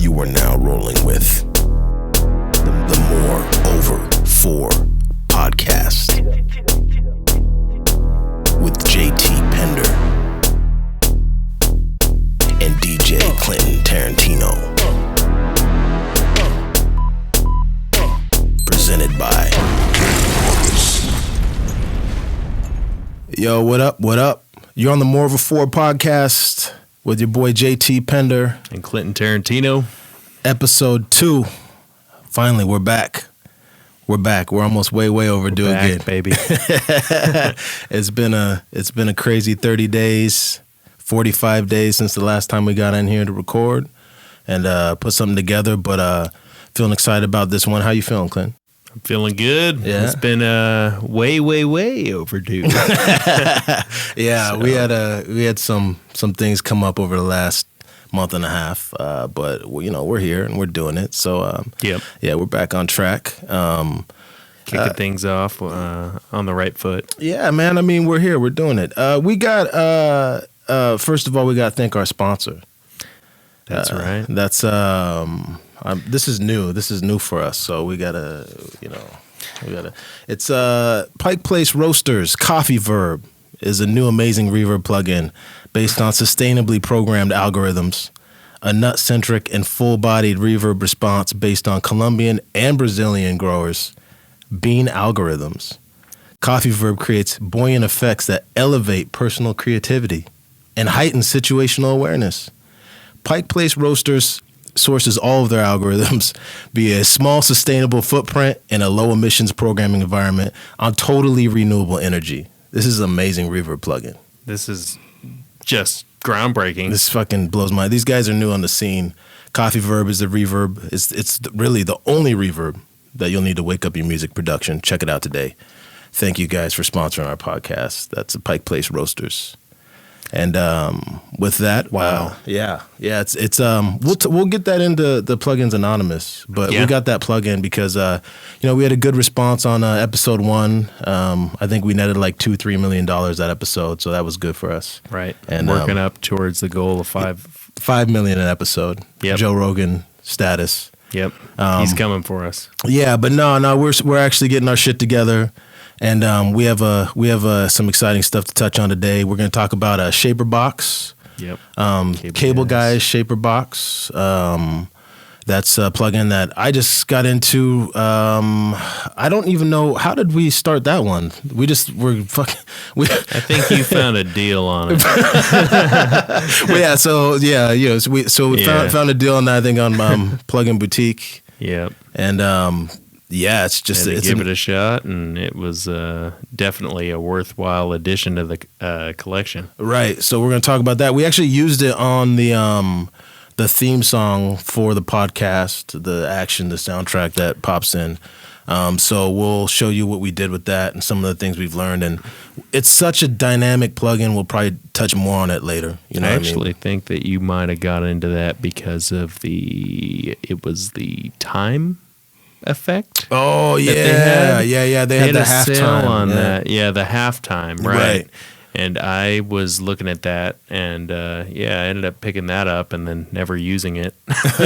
You are now rolling with the MO4 podcast with JT Pender and DJ Clinton Tarantino. Presented by Yo, what up? What up? You're on the MO4 podcast with your boy JT Pender and Clinton Tarantino. Episode 2. Finally, we're back. We're back. We're almost way overdue again, baby. It's been a crazy 30 days, 45 days since the last time we got in here to record and put something together. But feeling excited about this one. How you feeling, Clint? I'm feeling good. Yeah. It's been way overdue. Yeah, So. we had some things come up over the last month and a half, but we're here and we're doing it. So Yep. yeah, we're back on track. Kicking things off on the right foot. Yeah, man. I mean, we're here. We're doing it. We got first of all, we got to thank our sponsor. That's right. That's this is new. This is new for us. So we gotta. It's Pike Place Roasters Coffee Verb is a new amazing reverb plugin based on sustainably programmed algorithms, a nut-centric and full-bodied reverb response based on Colombian and Brazilian growers' bean algorithms. Coffee Verb creates buoyant effects that elevate personal creativity and heighten situational awareness. Pike Place Roasters sources all of their algorithms via a small sustainable footprint in a low emissions programming environment on totally renewable energy. This is an amazing reverb plugin. This is just groundbreaking. This fucking blows my mind. These guys are new on the scene. Coffee Verb is the reverb. It's really the only reverb that you'll need to wake up your music production. Check it out today. Thank you guys for sponsoring our podcast. That's the Pike Place Roasters. And with that, Wow. it's we'll get that into the plugins anonymous, but we got that plugin because we had a good response on episode 1. I think we netted like $2-3 million that episode, so that was good for us. Right. And working up towards the goal of 5 million an episode. Yep. Joe Rogan status. Yep. He's coming for us. Yeah, but no, we're actually getting our shit together. And we have some exciting stuff to touch on today. We're going to talk about a Shaper Box. Yep. Cable Guys Shaper Box. That's a plugin that I just got into. I don't even know, how did we start that one? I think you found a deal on it. We found a deal on that, I think, on Plugin Boutique. Yep. And it's just give it a shot, and it was definitely a worthwhile addition to the collection. Right. So we're going to talk about that. We actually used it on the theme song for the podcast, the soundtrack that pops in. So we'll show you what we did with that and some of the things we've learned. And it's such a dynamic plugin. We'll probably touch more on it later. I actually think that you might have got into that because of it was the time effect. Oh yeah, they had the halftime sale on that. Yeah, the halftime, right? And I was looking at that, and I ended up picking that up and then never using it.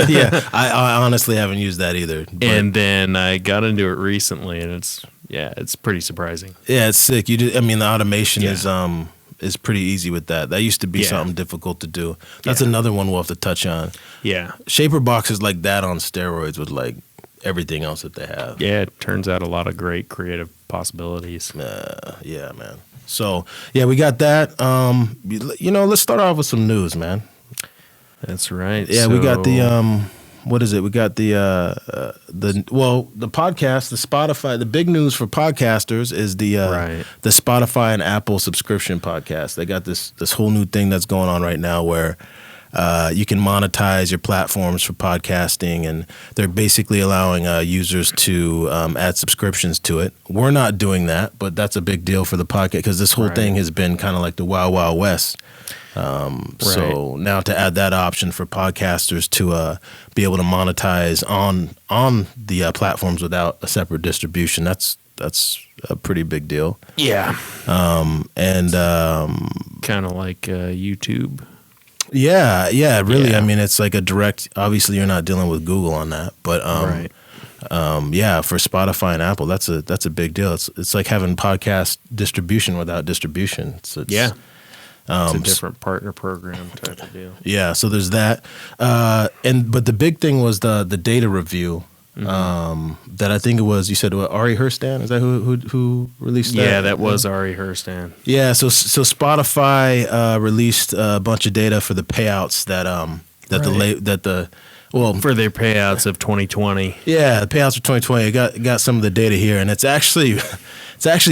Yeah, I honestly haven't used that either. And then I got into it recently, and it's pretty surprising. Yeah, it's sick. The automation is pretty easy with that. That used to be something difficult to do. That's another one we'll have to touch on. Yeah, Shaper Box is like that on steroids with like everything else that they have. Yeah, it turns out a lot of great creative possibilities. Yeah, man. So, we got that. Let's start off with some news, man. That's right. Yeah, we got the what is it? We got the podcast, the Spotify. The big news for podcasters is the Spotify and Apple subscription podcast. They got this whole new thing that's going on right now where you can monetize your platforms for podcasting, and they're basically allowing users to add subscriptions to it. We're not doing that, but that's a big deal for the podcast because this whole thing has been kind of like the Wild Wild West. So now to add that option for podcasters to be able to monetize on the platforms without a separate distribution, that's a pretty big deal. Yeah. And kind of like YouTube. Yeah, really. Yeah. I mean, it's like a direct. Obviously, you're not dealing with Google on that, but Right. yeah, for Spotify and Apple, that's a big deal. It's like having podcast distribution without distribution. It's Yeah. It's a different partner program type of deal. Yeah, so there's that, but the big thing was the data review. That I think it was. You said what, Ari Herstan? Is that who released that? Yeah, that was Ari Herstan. Yeah, so Spotify released a bunch of data for the payouts For their payouts of 2020. Yeah, the payouts for 2020. I got some of the data here, and it's actually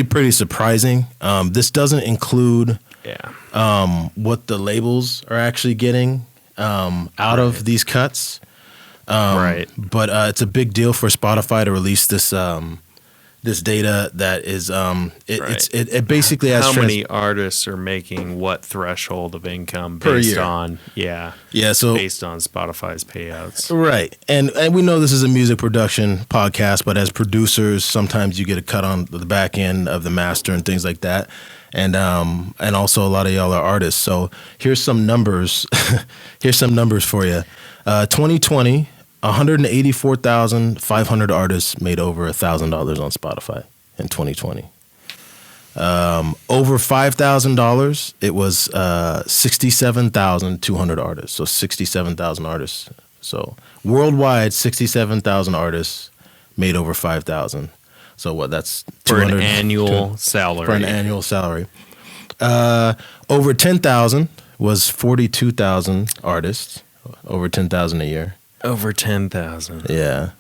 pretty surprising. This doesn't include what the labels are actually getting out of these cuts. But it's a big deal for Spotify to release this this data that is it basically has how many artists are making what threshold of income Per based year. on so based on Spotify's payouts. right, and we know this is a music production podcast, but as producers, sometimes you get a cut on the back end of the master and things like that. And also a lot of y'all are artists. So here's some numbers. Here's some numbers for you. 2020, 184,500 artists made over $1,000 on Spotify in 2020. Over $5,000, it was 67,200 artists. So 67,000 artists. So worldwide, 67,000 artists made over 5,000. So what? That's For an annual salary. For an annual salary. Over 10,000 was 42,000 artists. Over 10,000 a year. Over 10,000. Yeah.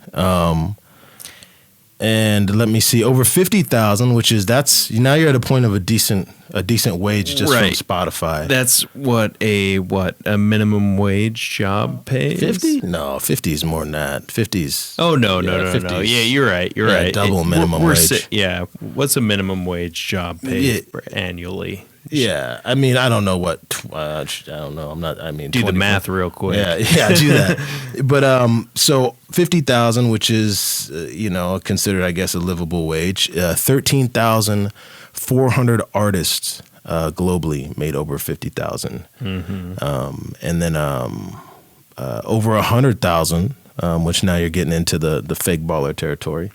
And let me see, over 50,000, which is now you're at a point of a decent wage just from Spotify. That's what a minimum wage job pays. 50? No, 50 is more than that. 50's. Oh no. 50's. Yeah, you're right. You're right. Double minimum wage. What's a minimum wage job pay annually? Yeah, I mean, I don't know what. I don't know. I'm not. I mean, do the math real quick. Yeah, do that. But so 50,000, which is considered, I guess, a livable wage. 13,400 artists globally made over 50,000, and then over 100,000, which now you're getting into the fake baller territory.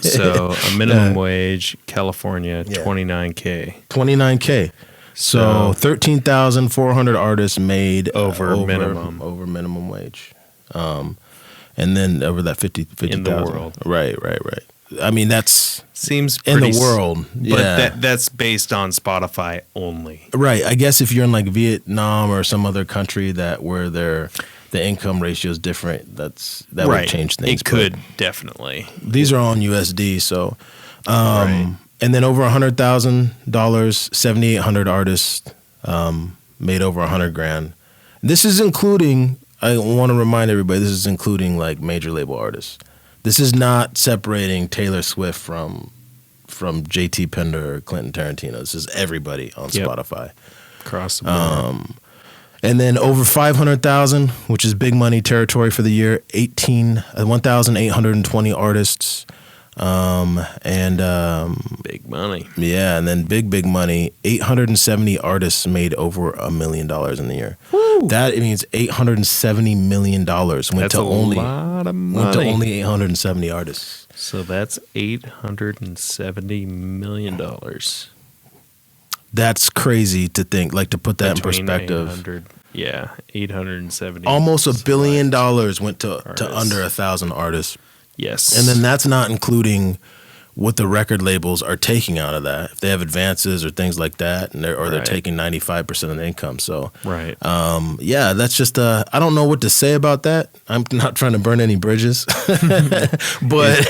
So a minimum wage, California, $29K. $29K. So 13,400 artists made over minimum wage, and then over that 50,000 in the world. Right. I mean, that's seems in pretty the world, but that's based on Spotify only. Right. I guess if you're in like Vietnam or some other country where the income ratio is different, that would change things. It could definitely. These are all in USD, so and then over $100,000, 7,800 artists made over $100,000. This is including. I want to remind everybody, this is including like major label artists. This is not separating Taylor Swift from JT Pender or Quentin Tarantino. This is everybody on Spotify. Across the board. And then over 500,000, which is big money territory for the year, 1,820 artists. Big money. Yeah, and then big money, 870 artists made over $1 million in the year. Woo. That means $870 million went to only lot of money. Went to only 870 artists. So that's $870 million. That's crazy to think, like to put that Between in perspective. 870. Almost $1 billion went to under 1,000 artists. Yes. And then that's not including what the record labels are taking out of that. If they have advances or things like that, and they're taking 95% of the income. So, that's just I don't know what to say about that. I'm not trying to burn any bridges, but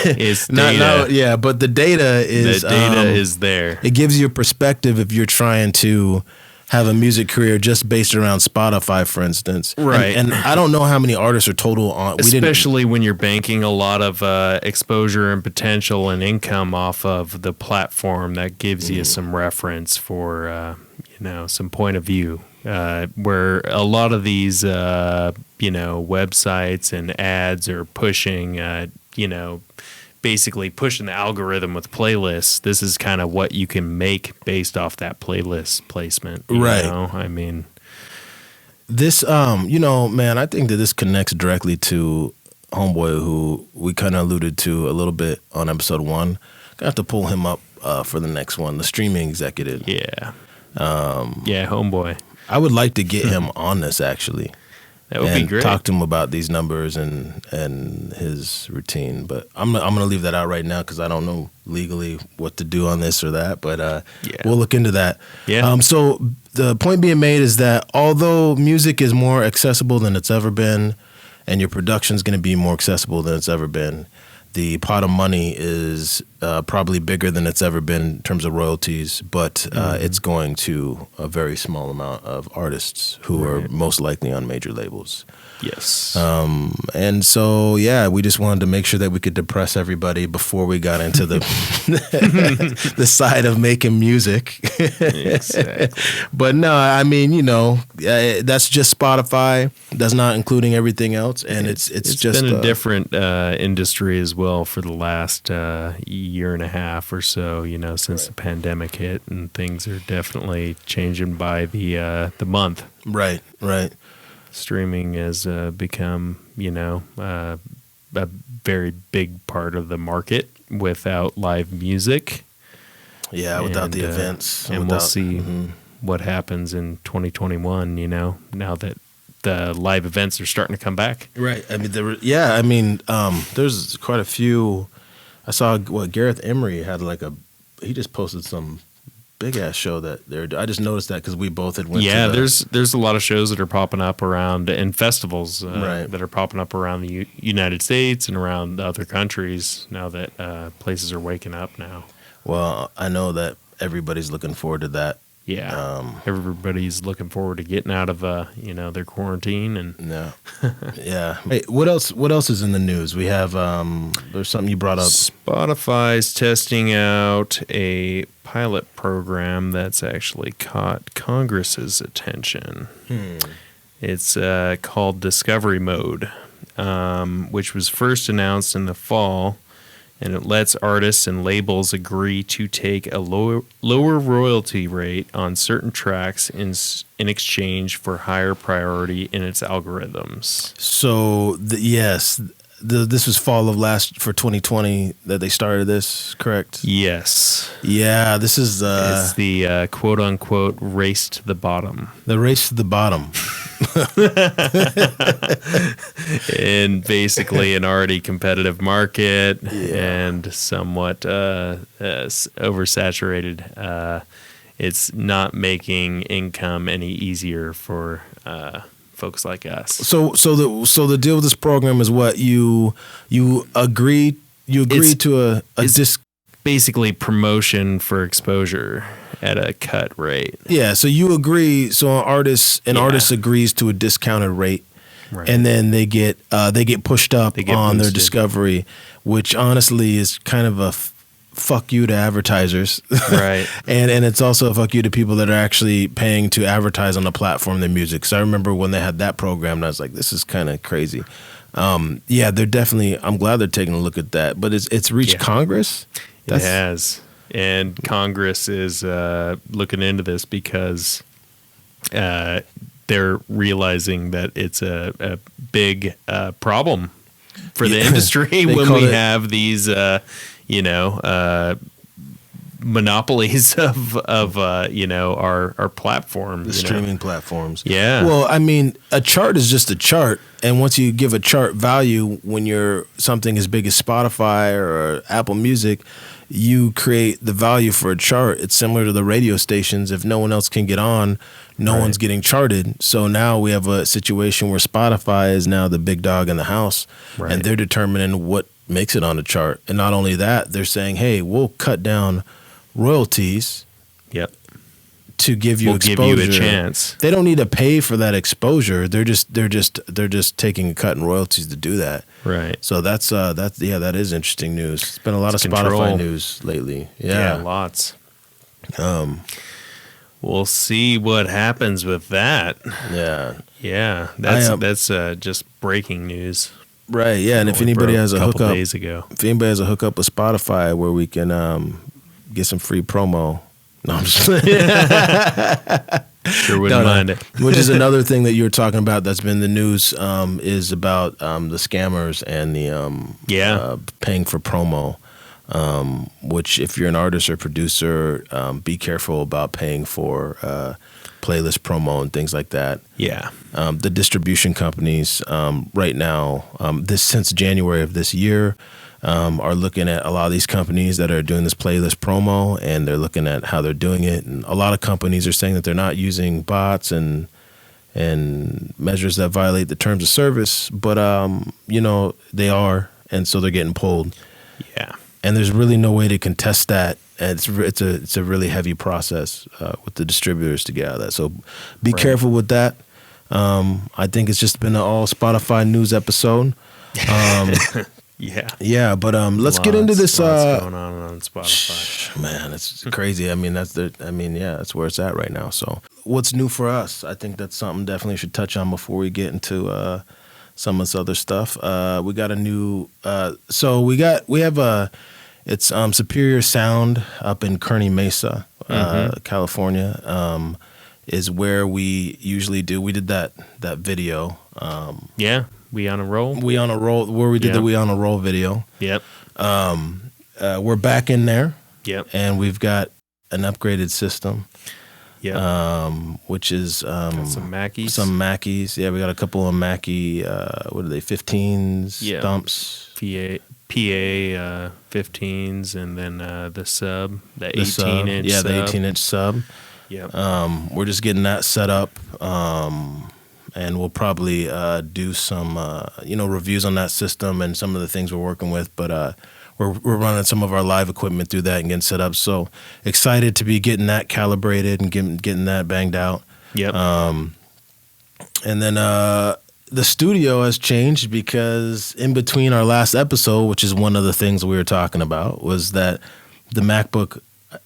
it's data. but the data is is there. It gives you a perspective if you're trying to have a music career just based around Spotify, for instance. Right. And I don't know how many artists are total on. Especially when you're banking a lot of exposure and potential and income off of the platform, that gives you some reference for, some point of view. Where a lot of these, websites and ads are pushing, basically pushing the algorithm with playlists. This is kind of what you can make based off that playlist placement. You know? I mean, This, man, I think that this connects directly to Homeboy, who we kind of alluded to a little bit on episode 1. Gonna have to pull him up for the next one, the streaming executive. Yeah. Yeah, Homeboy. I would like to get him on this, actually. That would be great. Talk to him about these numbers and his routine. But I'm gonna leave that out right now because I don't know legally what to do on this or that. But we'll look into that. Yeah. So the point being made is that although music is more accessible than it's ever been, and your production is going to be more accessible than it's ever been, the pot of money is probably bigger than it's ever been in terms of royalties, but it's going to a very small amount of artists who are most likely on major labels. Yes. And so, we just wanted to make sure that we could depress everybody before we got into the the side of making music. Exactly. But no, I mean, that's just Spotify. That's not including everything else, and it's just been a different industry as well for the last year and a half or so. Since the pandemic hit, and things are definitely changing by the month. Right. Streaming has become, a very big part of the market without live music. Yeah, without the events. And we'll see what happens in 2021, now that the live events are starting to come back. Right. I mean, there's quite a few. I saw Gareth Emery had he just posted some big ass show I just noticed that because we both had went to there's a lot of shows that are popping up around and festivals that are popping up around the United States and around the other countries now that places are waking up now. Well, I know that everybody's looking forward to that. Yeah, everybody's looking forward to getting out of their quarantine and yeah. Hey, what else is in the news? We have there's something you brought up. Spotify's testing out a pilot program that's actually caught Congress's attention. It's called Discovery Mode, which was first announced in the fall. And it lets artists and labels agree to take a lower royalty rate on certain tracks in exchange for higher priority in its algorithms. So, this was fall of for 2020 that they started this, correct? Yes. Yeah, this is... it's the quote-unquote race to the bottom. The race to the bottom. In basically an already competitive market and somewhat oversaturated, it's not making income any easier for folks like us. So the deal with this program is what you agree to a disc. Basically promotion for exposure at a cut rate. Yeah, so you agree. So an artist agrees to a discounted rate, and then they get pushed up on their discovery, which honestly is kind of a fuck you to advertisers, right? and it's also a fuck you to people that are actually paying to advertise on the platform their music. So I remember when they had that program, and I was like, this is kind of crazy. They're definitely. I'm glad they're taking a look at that, but it's reached Congress. It has. And Congress is looking into this because they're realizing that it's a big problem for the industry when we have these, monopolies of our platform. The streaming platforms. Yeah. Well, I mean, a chart is just a chart. And once you give a chart value, when you're something as big as Spotify or Apple Music, you create the value for a chart. It's similar to the radio stations. If no one else can get on, no one's getting charted. So now we have a situation where Spotify is now the big dog in the house, and they're determining what makes it on the chart. And not only that, they're saying, hey, we'll cut down royalties to give you exposure. Give you a chance. They don't need to pay for that exposure. They're just taking a cut in royalties to do that. Right. So that is interesting news. It's been a lot of Spotify news lately. Yeah, lots. We'll see what happens with that. Yeah. Yeah. That's just breaking news. Right. Yeah. And if anybody has a hookup, days ago. If anybody has a hookup with Spotify where we can get some free promo. No, I'm just Sure wouldn't mind it. Which is another thing that you were talking about that's been in the news, is about the scammers and the paying for promo. Which, if you're an artist or producer, be careful about paying for playlist promo and things like that. Yeah. The distribution companies right now, since January of this year, are looking at a lot of these companies that are doing this playlist promo, and they're looking at how they're doing it. And a lot of companies are saying that they're not using bots and measures that violate the terms of service, but they are, and so they're getting pulled. Yeah. And there's really no way to contest that. And it's a really heavy process with the distributors to get out of that. So be careful with that. I think it's just been an all Spotify news episode. Yeah, but let's get into this. Lots going on Spotify. Man, it's crazy. I mean, that's where it's at right now. So what's new for us? I think that's something definitely we should touch on before we get into some of this other stuff. We got a new. It's Superior Sound up in Kearney Mesa, California. Is where we usually do. We did that video. We on a roll. We on a roll. Where we did the We on a Roll video. Yep. We're back in there. Yep. And we've got an upgraded system. Yep. Which is got some Mackies. Some Mackies. Yeah, we got a couple of Mackie. What are they? 15s. Dumps. PA 15s, and then the sub, the 18-inch. Yeah, sub. the 18-inch sub. Yep. We're just getting that set up. And we'll probably do some, reviews on that system and some of the things we're working with. But we're running some of our live equipment through that and getting set up. So excited to be getting that calibrated and getting that banged out. Yep. And then the studio has changed because in between our last episode, which is one of the things we were talking about, was that the MacBook,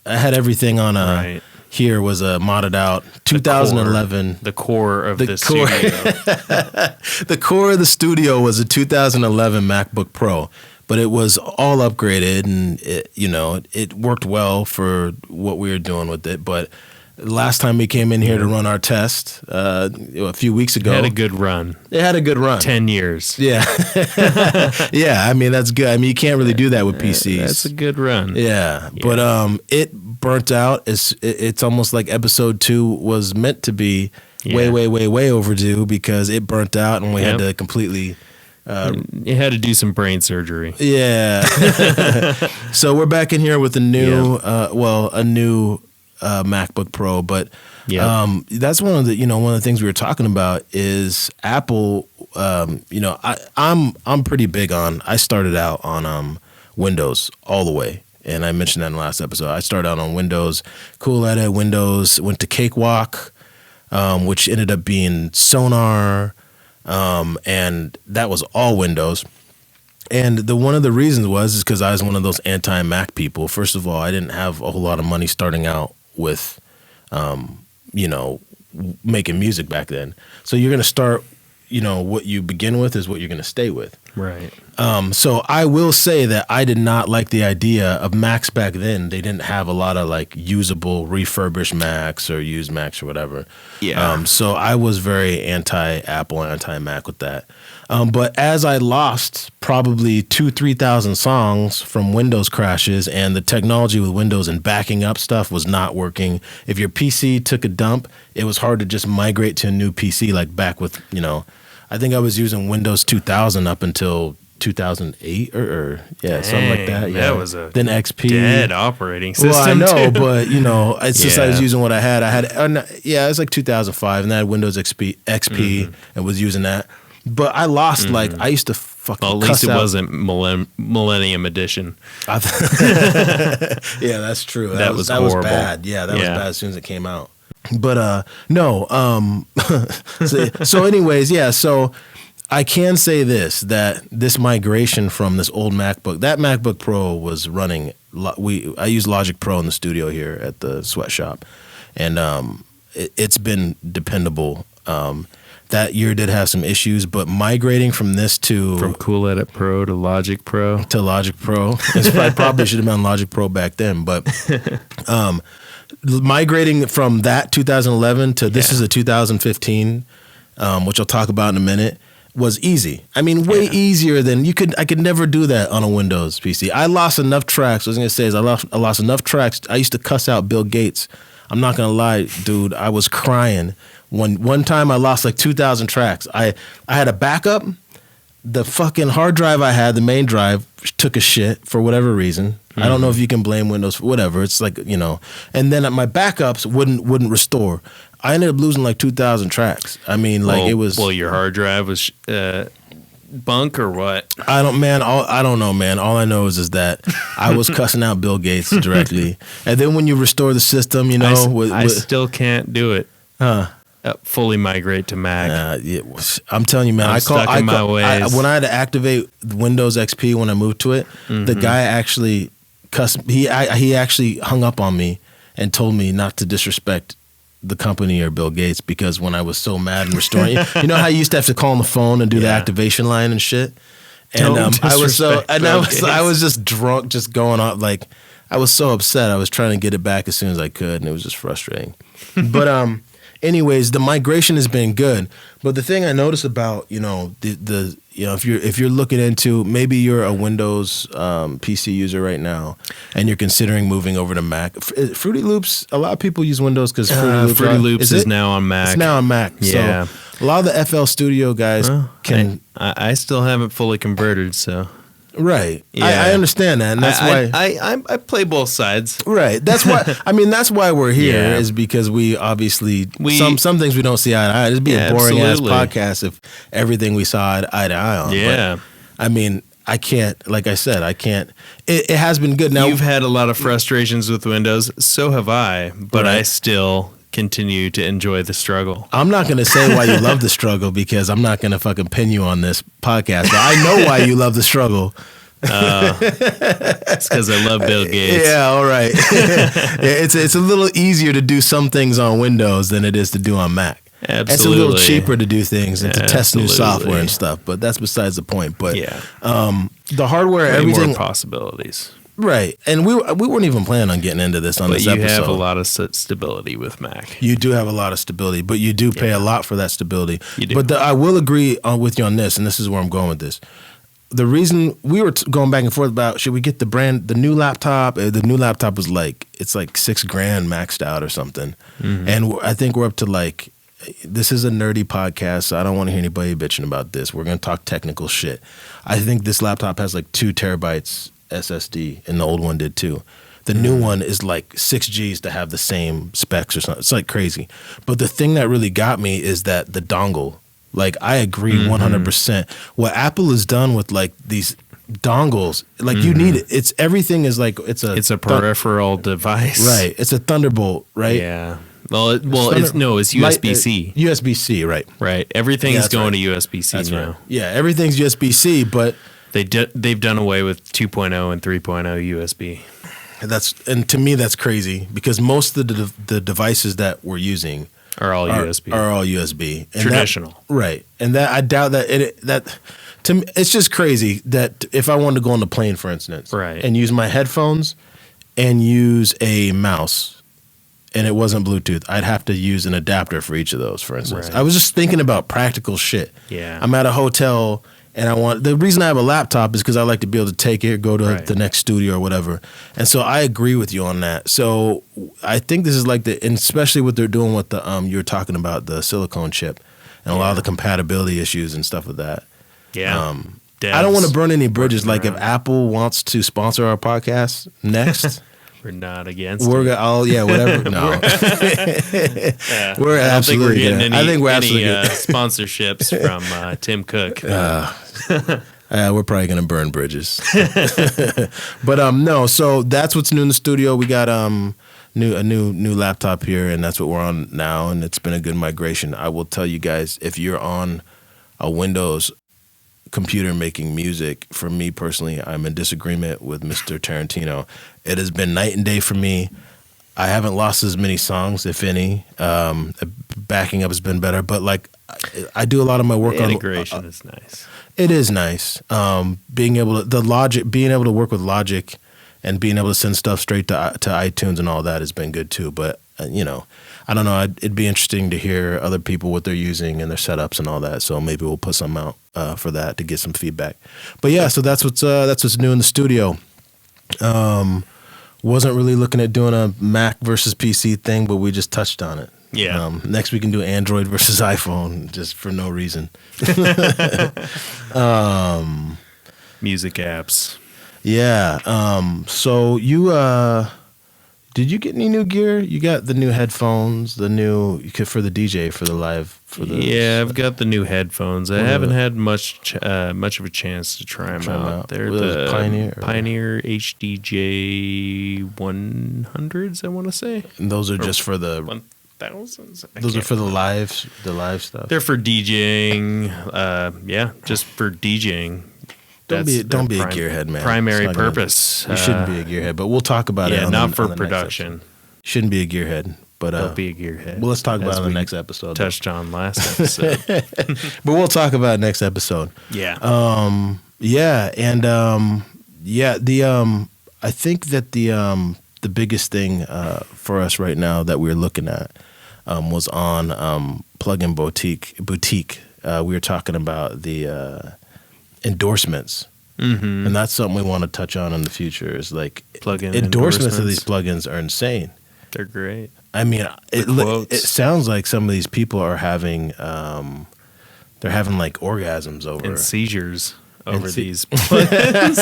I had everything on a... Right. Here was a modded out 2011. The core of the studio. The core of the studio was a 2011 MacBook Pro, but it was all upgraded, and it worked well for what we were doing with it. But last time we came in here to run our test a few weeks ago, it had a good run. It had a good run. 10 years. Yeah. Yeah, I mean, that's good. I mean, you can't really do that with PCs. That's a good run. Yeah. But it burnt out. It's almost like episode 2 was meant to be way overdue because it burnt out and we had to completely... it had to do some brain surgery. Yeah. So we're back in here with a new MacBook Pro, but that's one of the things we were talking about is Apple. I'm pretty big on. I started out on Windows all the way, and I mentioned that in the last episode. I started out on Windows, cool edit Windows, went to Cakewalk, which ended up being Sonar, and that was all Windows. And one of the reasons is because I was one of those anti-Mac people. First of all, I didn't have a whole lot of money starting out with, making music back then. So you're going to start, what you begin with is what you're going to stay with. Right. So I will say that I did not like the idea of Macs back then. They didn't have a lot of like usable refurbished Macs or used Macs or whatever. Yeah. So I was very anti-Apple, anti-Mac with that. But as I lost probably 3,000 songs from Windows crashes, and the technology with Windows and backing up stuff was not working. If your PC took a dump, it was hard to just migrate to a new PC like back with, I think I was using Windows 2000 up until 2008 or something like that. Yeah, that was then XP dead operating system. Well, I know, too. but it's just I was using what I had. It was like 2005, and I had Windows XP and was using that. But I lost I used to fucking. Well, at least it wasn't Millennium Edition. Yeah, that's true. That was bad. Yeah, that was bad as soon as it came out. But no. So anyways, yeah. So I can say that this migration from this old MacBook, that MacBook Pro was running. I use Logic Pro in the studio here at the sweatshop, and it's been dependable. That year did have some issues, but migrating from Cool Edit Pro to Logic Pro I probably should have been on Logic Pro back then. But migrating from that 2011 to this is a 2015, which I'll talk about in a minute, was easy. I mean, way easier than I could never do that on a Windows PC. I lost enough tracks. What I was gonna say is I lost enough tracks. I used to cuss out Bill Gates. I'm not gonna lie, dude. I was crying one time. I lost like 2,000 tracks. I had a backup. The fucking hard drive I had, the main drive, took a shit for whatever reason. I don't know if you can blame Windows for whatever. It's like, and then my backups wouldn't restore. I ended up losing like 2,000 tracks. I mean, it was. Well, your hard drive was bunk or what? I don't know, man. All I know is that I was cussing out Bill Gates directly, and then when you restore the system, I still can't do it. Fully migrate to Mac. I'm telling you, man. When I had to activate Windows XP when I moved to it, the guy actually cussed. He actually hung up on me and told me not to disrespect the company or Bill Gates because when I was so mad and restoring, you know how you used to have to call on the phone and do the activation line and shit. And I was just drunk, just going off like I was so upset. I was trying to get it back as soon as I could, and it was just frustrating. But anyways, the migration has been good, but the thing I noticed about if you're looking into, maybe you're a Windows PC user right now and you're considering moving over to Mac. Fruity Loops, a lot of people use Windows because Fruity Loops is now on Mac. It's now on Mac. Yeah, so a lot of the FL Studio guys can. I still haven't fully converted, so. Right. Yeah. I understand that. And that's why I play both sides. Right. That's why that's why we're here is because we obviously some things we don't see eye to eye. It'd be a boring ass podcast if everything we saw eye to eye on. Yeah. But, I can't, like I said, it has been good. Now you've had a lot of frustrations with Windows, so have I, but I still continue to enjoy the struggle. I'm not going to say why you love the struggle because I'm not going to fucking pin you on this podcast, but I know why you love the struggle. It's because I love Bill Gates. Yeah, all right. It's a little easier to do some things on Windows than it is to do on Mac. Absolutely. It's a little cheaper to do things and to test new software and stuff, but that's besides the point. But the hardware, everything, more possibilities. Right, and we weren't even planning on getting into this on this episode. But you have a lot of stability with Mac. You do have a lot of stability, but you do pay a lot for that stability. You do. But I will agree with you on this, and this is where I'm going with this. The reason we were going back and forth about should we get the new laptop? The new laptop was it's like $6,000 maxed out or something, and I think we're up to this is a nerdy podcast, so I don't want to hear anybody bitching about this. We're going to talk technical shit. I think this laptop has 2 terabytes SSD, and the old one did too. The new one is 6 Gs to have the same specs or something. It's crazy. But the thing that really got me is that the dongle. I agree 100%. What Apple has done with these dongles, you need it. It's everything is it's a peripheral device, right? It's a Thunderbolt, right? Yeah. Well, it's USB-C. USB-C, right? Right. Everything is going to USB-C now. Right. Yeah, everything's USB-C, but they've done away with 2.0 and 3.0 USB. And to me that's crazy because most of the devices that we're using are all USB. Are all USB. And traditional. Right. And that I doubt that to me it's just crazy that if I wanted to go on the plane, for instance, right, and use my headphones and use a mouse and it wasn't Bluetooth, I'd have to use an adapter for each of those, for instance. Right. I was just thinking about practical shit. Yeah. I'm at a hotel and the reason I have a laptop is because I like to be able to take it, go to the next studio or whatever. And so I agree with you on that. So I think this is and especially what they're doing with the, you were talking about the silicone chip and a lot of the compatibility issues and stuff with that. Yeah. I don't want to burn any bridges. If Apple wants to sponsor our podcast next, we're not against. Whatever. No, we're absolutely. I think we're absolutely sponsorships from Tim Cook. We're probably gonna burn bridges. But no. So that's what's new in the studio. We got a new laptop here, and that's what we're on now. And it's been a good migration. I will tell you guys, if you're on a Windows computer making music, for me personally, I'm in disagreement with Mr. Tarantino. It has been night and day for me. I haven't lost as many songs, if any. Backing up has been better, but I do a lot of my work on integration is nice. It is nice. Being able to work with Logic and being able to send stuff straight to iTunes and all that has been good too. But you know, I don't know. It'd be interesting to hear other people what they're using and their setups and all that. So maybe we'll put some out for that to get some feedback. But yeah, so that's what's new in the studio. Wasn't really looking at doing a Mac versus PC thing, but we just touched on it. Yeah. Next we can do Android versus iPhone, just for no reason. Music apps. Yeah. So you did you get any new gear? You got the new headphones, the new for the DJ for the live for the. Yeah, I've got the new headphones. I haven't had much of a chance to try them out. They're the Pioneer HDJ 100s, I want to say. And those are just for the 1000s. Those are for the live stuff. They're for DJing. Yeah, just for DJing. Don't be a gearhead, man. Primary purpose. You shouldn't be a gearhead, but we'll talk about it. Yeah, not for production. Shouldn't be a gearhead, but don't be a gearhead. Well, let's talk about it in the next episode. Touched on last episode, but we'll talk about it next episode. Yeah. Yeah, and I think that the biggest thing for us right now that we're looking at was on Plugin Boutique. We were talking about the endorsements, and that's something we want to touch on in the future. Is like plugin endorsements of these plugins are insane. They're great. I mean, it sounds like some of these people are having they're having like orgasms over and seizures over these plugins.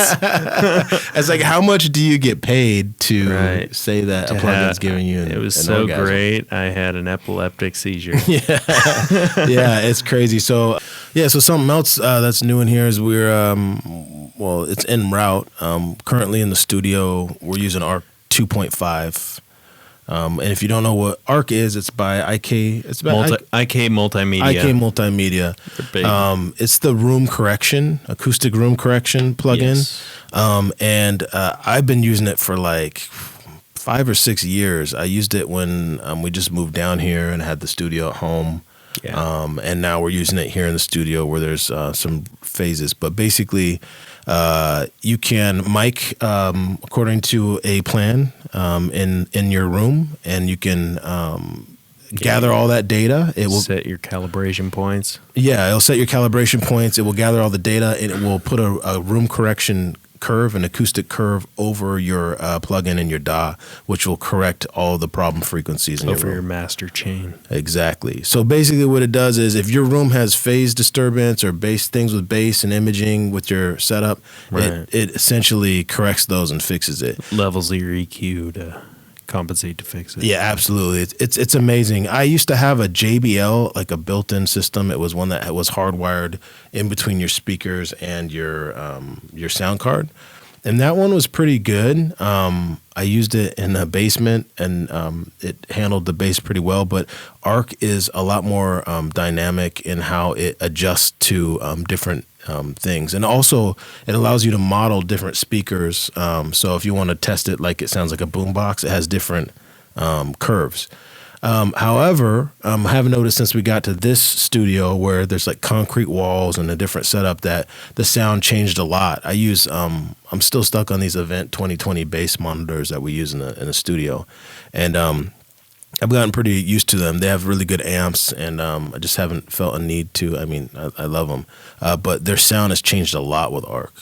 It's like, how much do you get paid to say that a plugin's giving you an orgasm? It was so great. I had an epileptic seizure. Yeah, it's crazy. So something else that's new in here is it's en route. Currently in the studio, we're using ARC 2.5. And if you don't know what ARC is, it's by IK. It's by IK Multimedia. IK Multimedia. It's the acoustic room correction plugin. Yes. And I've been using it for like 5 or 6 years. I used it when we just moved down here and had the studio at home. Yeah. And now we're using it here in the studio where there's some phases. But basically, you can mic according to a plan in your room, and you can gather all that data. It will set your calibration points. Yeah, it'll set your calibration points. It will gather all the data, and it will put a room correction curve, an acoustic curve over your plugin in your DAW, which will correct all the problem frequencies in over your master chain. Exactly. So basically what it does is if your room has phase disturbance or things with bass and imaging with your setup, it essentially corrects those and fixes it. Levels your EQ to compensate to fix it. Yeah, absolutely. It's amazing. I used to have a JBL, like a built-in system. It was one that was hardwired in between your speakers and your sound card, and that one was pretty good. I used it in the basement, and it handled the bass pretty well. But ARC is a lot more dynamic in how it adjusts to different things, and also it allows you to model different speakers. So if you want to test it like it sounds like a boombox, it has different curves. However, I have noticed since we got to this studio where there's like concrete walls and a different setup that the sound changed a lot. I use I'm still stuck on these Event 2020 bass monitors that we use in the studio, and I've gotten pretty used to them. They have really good amps, and I just haven't felt a need to. I mean, I love them, but their sound has changed a lot with ARC.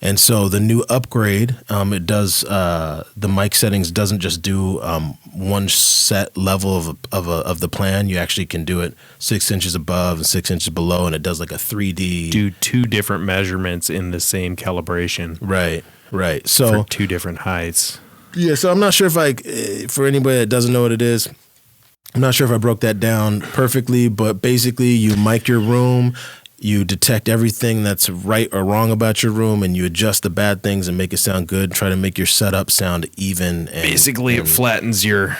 And so the new upgrade, it does the mic settings doesn't just do one set level of the plan. You actually can do it 6 inches above and 6 inches below, and it does like a 3D. Do two different measurements in the same calibration. Right. So for two different heights. Yeah, so I'm not sure for anybody that doesn't know what it is, I'm not sure if I broke that down perfectly, but basically you mic your room, you detect everything that's right or wrong about your room, and you adjust the bad things and make it sound good, try to make your setup sound even. Basically, it flattens your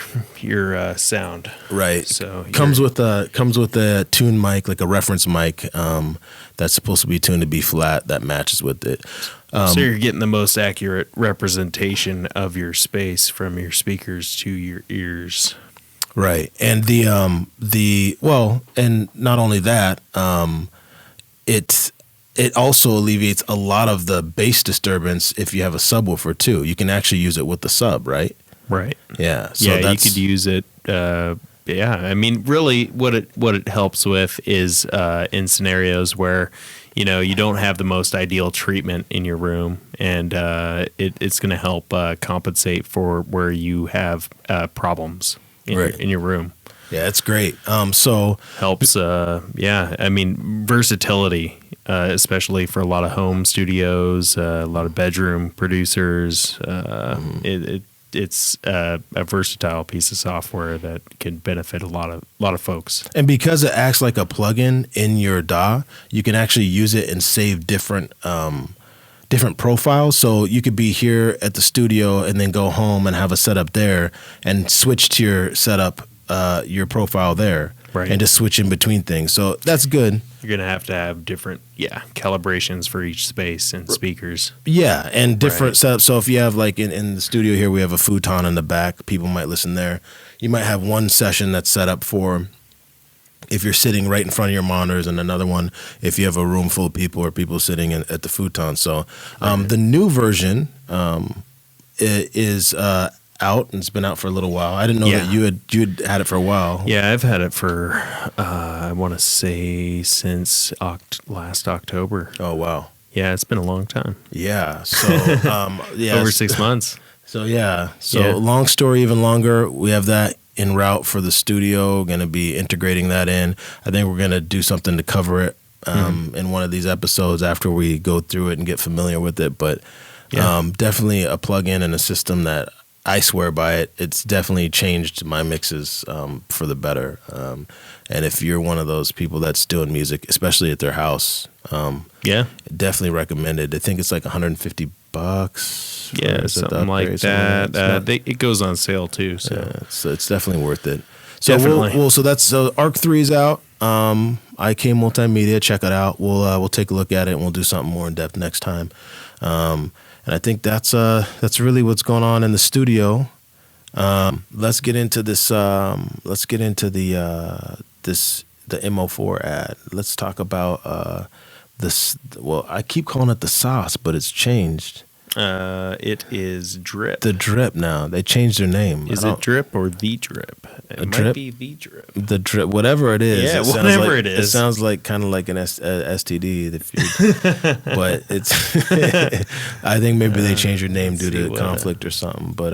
sound. Right. So comes with a tune mic, like a reference mic, that's supposed to be tuned to be flat, that matches with it. So you're getting the most accurate representation of your space from your speakers to your ears. Right. And and not only that, it also alleviates a lot of the bass disturbance if you have a subwoofer too. You can actually use it with the sub, right? Right. Yeah. So yeah, you could use it. Yeah, I mean, really, what it helps with is in scenarios where you don't have the most ideal treatment in your room, and it's going to help compensate for where you have problems in your room. Yeah, it's great. So helps. Yeah, I mean, versatility, especially for a lot of home studios, a lot of bedroom producers. It's a versatile piece of software that can benefit a lot of folks. And because it acts like a plugin in your DAW, you can actually use it and save different profiles. So you could be here at the studio and then go home and have a setup there and switch to your setup, your profile there, right, and just switch in between things. So that's good. You're going to have different, calibrations for each space and speakers. Yeah, and different setups. So if you have, like, in the studio here, we have a futon in the back. People might listen there. You might have one session that's set up for if you're sitting right in front of your monitors, and another one if you have a room full of people or people sitting at the futon. So the new version is out, and it's been out for a little while. I didn't know that you had it for a while. Yeah, I've had it for I want to say since last October. Oh wow. Yeah, it's been a long time. Yeah. So over 6 months. So long story even longer. We have that en route for the studio. Going to be integrating that in. I think we're going to do something to cover it in one of these episodes after we go through it and get familiar with it. But definitely a plug-in and a system that I swear by it. It's definitely changed my mixes for the better. And if you're one of those people that's doing music, especially at their house, definitely recommend it. I think it's like $150. Yeah, something like that. It goes on sale too, so it's definitely worth it. So so Arc 3 is out. IK Multimedia, check it out. We'll take a look at it and we'll do something more in depth next time. And I think that's really what's going on in the studio. Let's get into this. Let's get into the MO4 ad. Let's talk about this. Well, I keep calling it the sauce, but it's changed. It is Drip. The Drip now. They changed their name. Is it Drip or The Drip? It might be The Drip. The Drip, whatever it is. Yeah, whatever it is. It sounds like kind of like an STD. But it's. I think maybe they changed their name due to conflict or something. But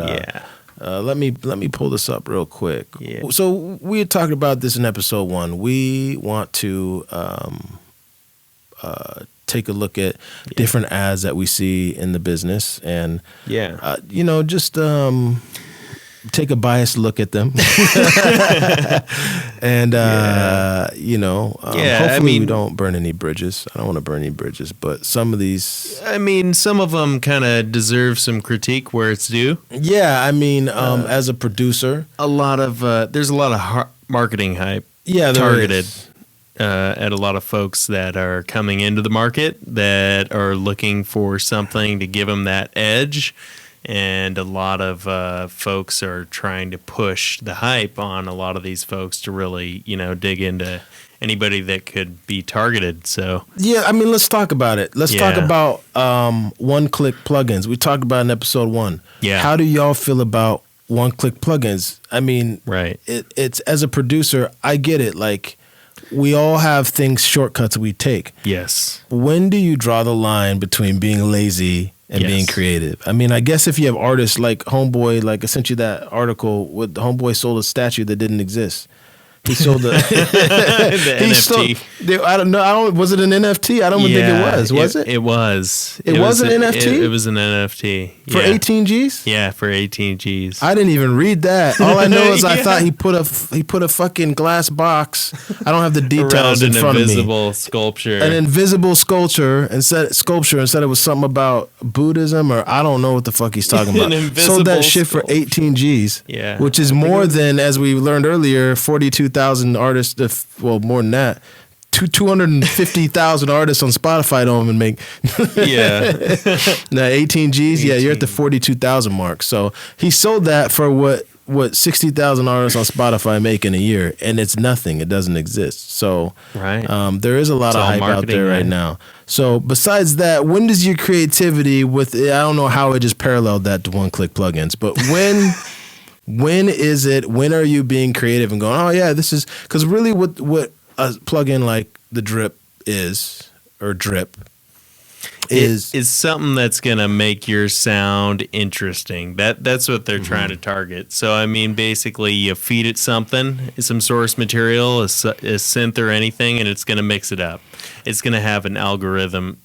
let me pull this up real quick. Yeah. So we had talked about this in episode 1. We want to take a look at different ads that we see in the business and just take a biased look at them. And hopefully we don't burn any bridges. I don't want to burn any bridges, but some of these, some of them kind of deserve some critique where it's due. Yeah, as a producer, there's a lot of marketing hype targeted at a lot of folks that are coming into the market that are looking for something to give them that edge. And a lot of folks are trying to push the hype on a lot of these folks to really, dig into anybody that could be targeted. So let's talk about it. Let's talk about one-click plugins. We talked about in episode 1. Yeah. How do y'all feel about one-click plugins? Right. It's as a producer, I get it. Like, we all have shortcuts we take. Yes. When do you draw the line between being lazy and being creative? I guess if you have artists like Homeboy, like I sent you that article with Homeboy sold a statue that didn't exist. He sold the NFT. I don't know. Was it an NFT? I don't think it was. Was it? It was. It was an NFT? It was an NFT. For 18 G's? Yeah, for 18 G's. I didn't even read that. All I know is I thought he put a fucking glass box. I don't have the details in front of me. An invisible sculpture. An invisible sculpture and said it was something about Buddhism or I don't know what the fuck he's talking about. Sold that shit for 18 G's. Yeah. Which is more than, as we learned earlier, 42,000 artists, more than that. 250,000 artists on Spotify don't even make. Now 18 G's, 18. You're at the 42,000 mark. So he sold that for what 60,000 artists on Spotify make in a year, and it's nothing. It doesn't exist. So right. There is a lot of hype out there right now. So besides that, when does your creativity with, I don't know how it just paralleled that to one-click plugins, but when are you being creative and going, oh yeah, this is, because really what a plugin like the Drip is, or Drip, is something that's going to make your sound interesting. That's what they're trying to target. So, I mean, basically you feed it something, some source material, a synth or anything, and it's going to mix it up. It's going to have an algorithmic,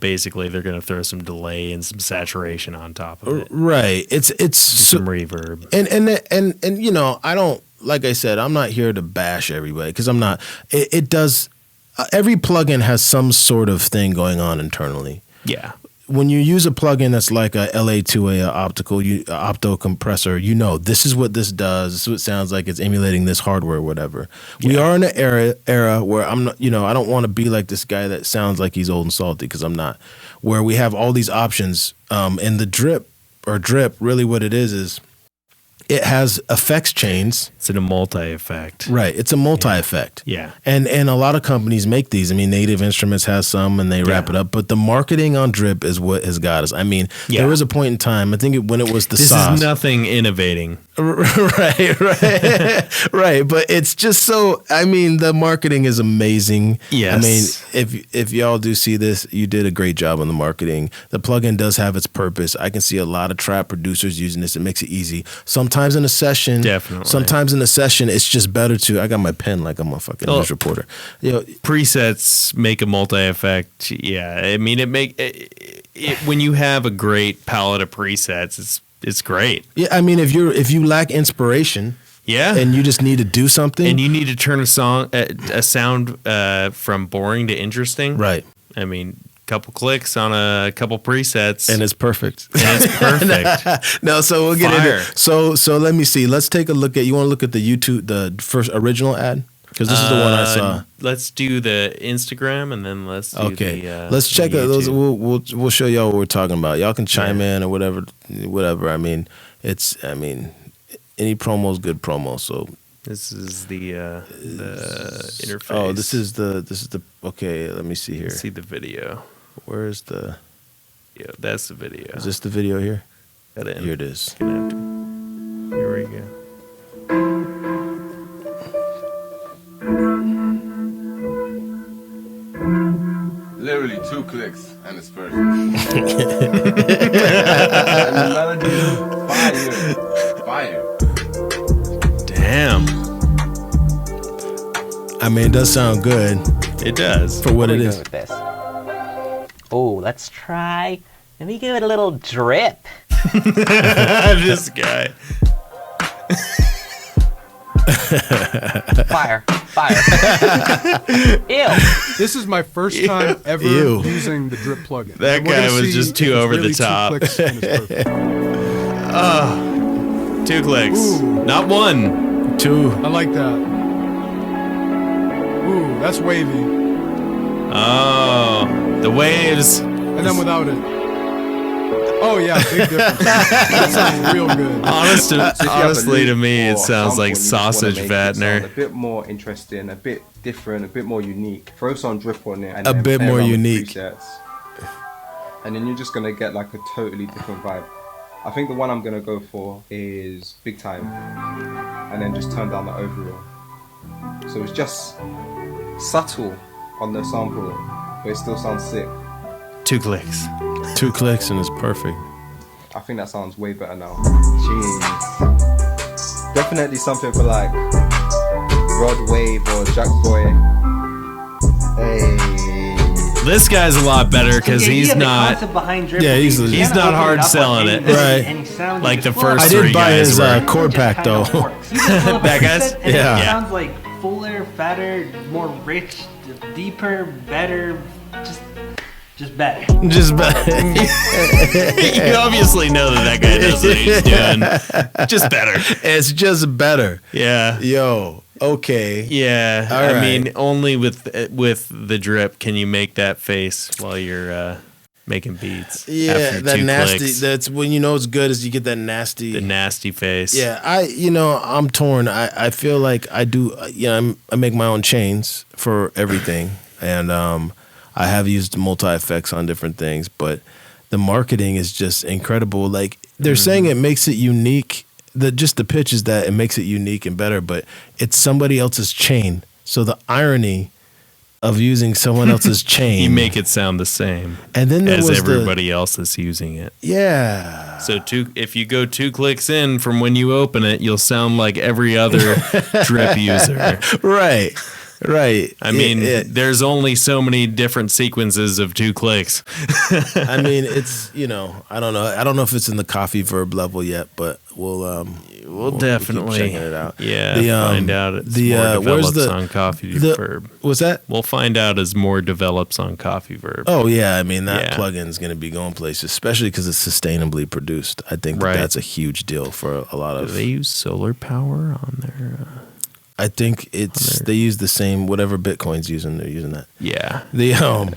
basically they're going to throw some delay and some saturation on top of it. Right. It's some reverb. And I don't, like I said, I'm not here to bash everybody, because I'm not. It does. Every plugin has some sort of thing going on internally. Yeah. When you use a plugin that's like a LA2A, opto compressor, this is what this does. This is what it sounds like. It's emulating this hardware or whatever. Yeah. We are in an era where I'm not, I don't want to be like this guy that sounds like he's old and salty, because I'm not. Where we have all these options, and the Drip, really what it is it has effects chains. It's in a multi-effect. Right. It's a multi-effect. Yeah. And a lot of companies make these. I mean, Native Instruments has some, and they wrap it up. But the marketing on Drip is what has got us. I mean, there was a point in time, I think when it was the sauce. This is nothing innovating. Right. Right. But it's just so, I mean, the marketing is amazing. Yes. I mean, if y'all do see this, you did a great job on the marketing. The plugin does have its purpose. I can see a lot of trap producers using this. It makes it easy. Sometimes in a session, it's just better to. I got my pen like I'm a fucking news reporter. Presets make a multi-effect. Yeah, I mean when you have a great palette of presets, it's great. Yeah, I mean if you lack inspiration, and you just need to do something, and you need to turn a sound from boring to interesting, right? I mean, couple clicks on a couple presets, and it's perfect. No, so we'll get into it. So let me see. Let's take a look at. You want to look at the YouTube, the first original ad, because this is the one I saw. Let's do the Instagram, and then let's do let's check out those. We'll show y'all what we're talking about. Y'all can chime in or whatever. I mean, any promo is good promo. So this is the interface. Oh, this is the. Okay, let me see here. Let's see the video. Where's the? Yeah, that's the video. Is this the video here? Here it is. Here we go. Literally 2 clicks and it's perfect. And the melody, fire. Damn. I mean, it does sound good. It does. For what it is. With this? Oh, let's try. Let me give it a little drip. This guy. Fire. Ew. This is my first time ever using the Drip plugin. That guy was just too over the top. 2 clicks and it's perfect. 2 clicks. Ooh. Not 1. 2. I like that. Ooh, that's wavy. Oh, the waves. And then without it. Oh yeah, big difference. That sounds real good. Honestly, to me, it sounds like sausage fattener. A bit more interesting, a bit different, a bit more unique. Throw some Drip on it, and a bit more unique. Presets, and then you're just gonna get like a totally different vibe. I think the one I'm gonna go for is Big Time, and then just turn down the overall. So it's just subtle on the sample, but it still sounds sick. 2 clicks. 2 clicks and it's perfect. I think that sounds way better now. Jeez. Definitely something for like Rod Wave or Jack Boy. Hey. This guy's a lot better because he's not. He's not hard selling it. Right. Like the first I three did buy guys his were. chord pack though. That guy's? Yeah. It sounds like fuller, fatter, more rich, deeper, better, just better. Just better. You obviously know that guy knows what he's doing. Just better. It's just better. Yeah. Yo. Okay. Yeah. All I right. mean, only with the Drip can you make that face while you're making beats. Yeah, after that 2 nasty. clicks. That's when you know it's good, is you get that nasty. The nasty face. Yeah, I'm torn. I feel like I do. I make my own chains for everything. and I have used multi effects on different things, but the marketing is just incredible. Like they're saying, it makes it unique. The pitch is that it makes it unique and better, but it's somebody else's chain. So the irony of using someone else's chain, You make it sound the same, and then there as was everybody else is using it. Yeah. So if you go 2 clicks in from when you open it, you'll sound like every other drip user. Right. I mean, there's only so many different sequences of 2 clicks. I mean, it's, I don't know. I don't know if it's in the coffee verb level yet, but we'll definitely keep checking it out. Yeah, find out it's more develops on coffee verb. What's that? We'll find out as more develops on coffee verb. Oh yeah, I mean that plugin's going to be going places, especially because it's sustainably produced. I think that's a huge deal for a lot of. Do they use solar power on their? I think they use the same whatever Bitcoin's using. They're using that. Yeah,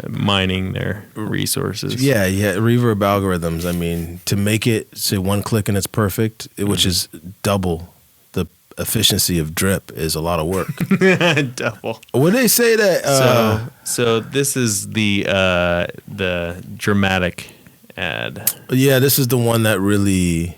mining their resources. Yeah, reverb algorithms. I mean, to make it say 1 click and it's perfect, which is double the efficiency of drip, is a lot of work. Double. Would they say that? So this is the dramatic ad. Yeah, this is the one that really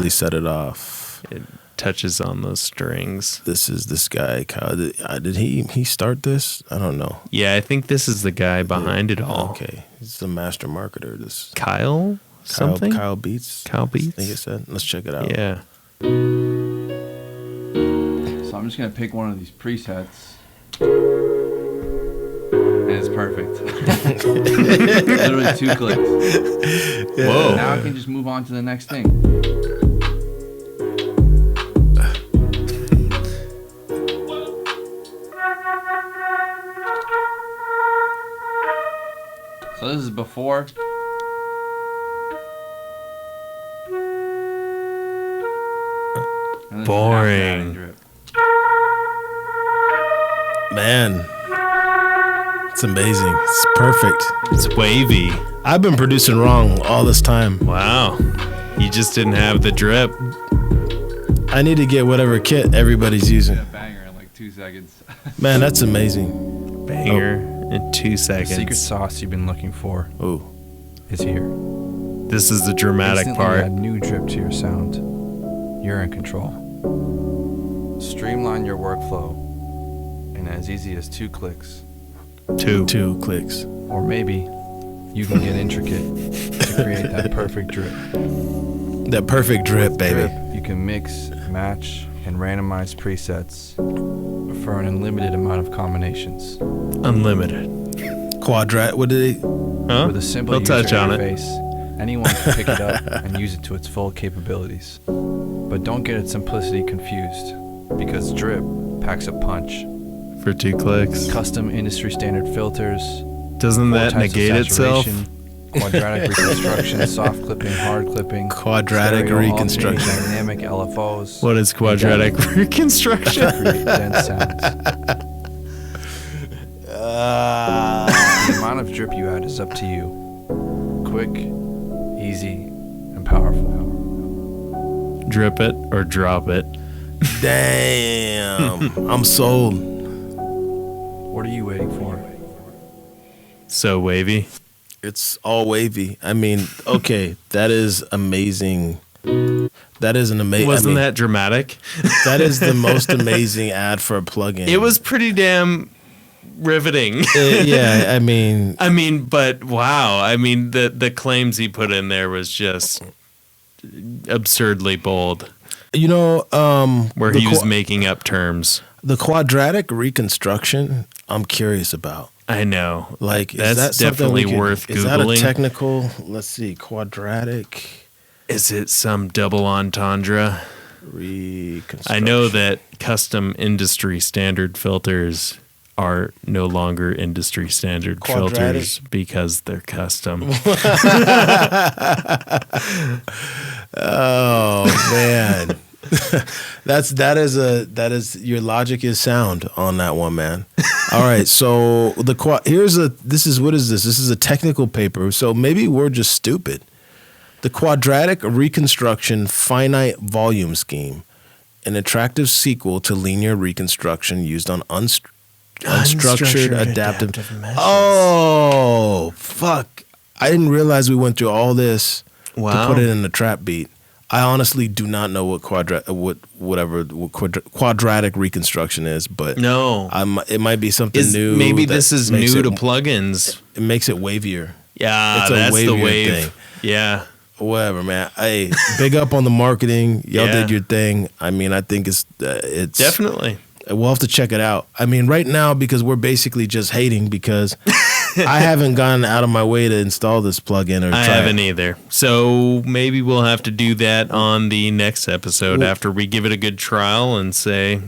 set it off. It touches on those strings. This is this guy, Kyle. Did he start this? I don't know. Yeah, I think this is the guy behind it all. Okay, he's the master marketer. Kyle something? Kyle Beats. Kyle Beats? I think it said. Let's check it out. Yeah. So I'm just going to pick one of these presets. And it's perfect. Literally 2 clicks. Yeah. Whoa. Now I can just move on to the next thing. So this is before. And this is Boring. after drip. Man, it's amazing. It's perfect. It's wavy. I've been producing wrong all this time. Wow. You just didn't have the drip. I need to get whatever kit everybody's using. A banger in like 2 seconds. Man, that's amazing. Banger in 2 The seconds. secret sauce you've been looking for Ooh. is here. This is the dramatic Instantly part. add new drip to your sound. You're in control. Streamline your workflow in as easy as 2 clicks. 2 clicks. Or maybe you can get intricate to create that perfect drip. That perfect drip, baby. You can mix, match, and randomize presets for an unlimited amount of combinations. Unlimited. Quadrat. What did they? Huh? With a simple They'll user touch on it. interface, anyone can pick it up and use it to its full capabilities. But don't get its simplicity confused, because drip packs a punch. For 2 clicks. Custom industry standard filters. Doesn't 4 that types of negate itself? saturation, Quadratic reconstruction, soft clipping, hard clipping. Quadratic stereo reconstruction. alternating, Dynamic LFOs. What is quadratic reconstruction? To create dense sounds. The amount of drip you add is up to you. Quick, easy, and powerful. Drip it or drop it. Damn. I'm sold. What are you waiting for? So wavy. It's all wavy. I mean, okay, that is amazing. That is an amazing. Wasn't that dramatic? That is the most amazing ad for a plugin. It was pretty damn riveting. Yeah, I mean, but wow. I mean, the claims he put in there was just absurdly bold. You know, where he was making up terms. The quadratic reconstruction, I'm curious about. I know. Like, that's is that definitely worth Googling. Is that a technical? Let's see, quadratic. Is it some double entendre? Reconstruction. I know that custom industry standard filters are no longer industry standard filters because they're custom. Oh man. that is your logic is sound on that one, man. All right, so this is a technical paper, so maybe we're just stupid. The quadratic reconstruction finite volume scheme, an attractive sequel to linear reconstruction used on Unstructured adaptive. meshes. Oh, fuck. I didn't realize we went through all this Wow. to put it in the trap beat. I honestly do not know what quadratic reconstruction is, but No. it might be something new. Maybe that this is makes new it- to plugins. It makes it wavier. Yeah, It's a that's the wavier wave. thing. Yeah. Whatever, man. Hey, big up on the marketing. Y'all Yeah. did your thing. I mean, I think it's Definitely. We'll have to check it out. I mean, right now, because we're basically just hating because I haven't gone out of my way to install this plugin or I try haven't it. either. So maybe we'll have to do that on the next episode after we give it a good trial and say,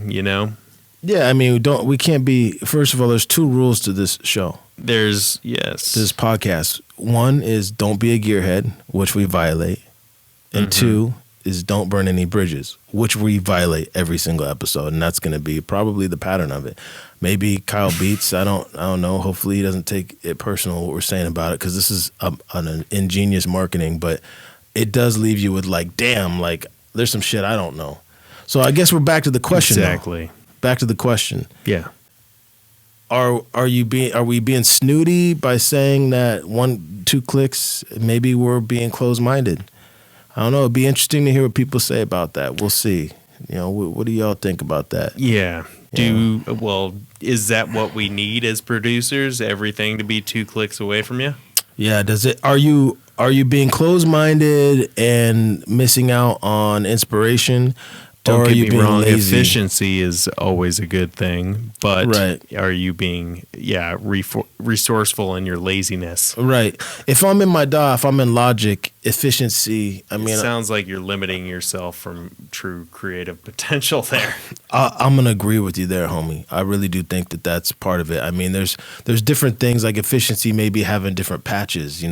Yeah, I mean, we can't be. First of all, there's two rules to this show, there's to this podcast. One is don't be a gearhead, which we violate, and two is don't burn any bridges, which we violate every single episode, and that's going to be probably the pattern of it. Maybe Kyle Beats. I don't know. Hopefully, he doesn't take it personal what we're saying about it, because this is an ingenious marketing, but it does leave you with like, damn, like there's some shit I don't know. So I guess we're back to the question. though. exactly. Back to the question. Yeah. Are we being snooty by saying that 1-2 clicks? Maybe we're being closed minded. I don't know. It'd be interesting to hear what people say about that. We'll see. What do y'all think about that? Yeah. Is that what we need as producers? Everything to be 2 clicks away from you? Yeah. Does it? Are you being closed minded and missing out on inspiration? Don't or are get you me being wrong. lazy? Efficiency is always a good thing, but Right. are you being resourceful in your laziness? Right. If I'm in my DAW, if I'm in Logic, efficiency. I It mean, sounds like you're limiting yourself from true creative potential there. I'm gonna agree with you there, homie. I really do think that that's part of it. I mean, there's different things like efficiency, maybe having different patches.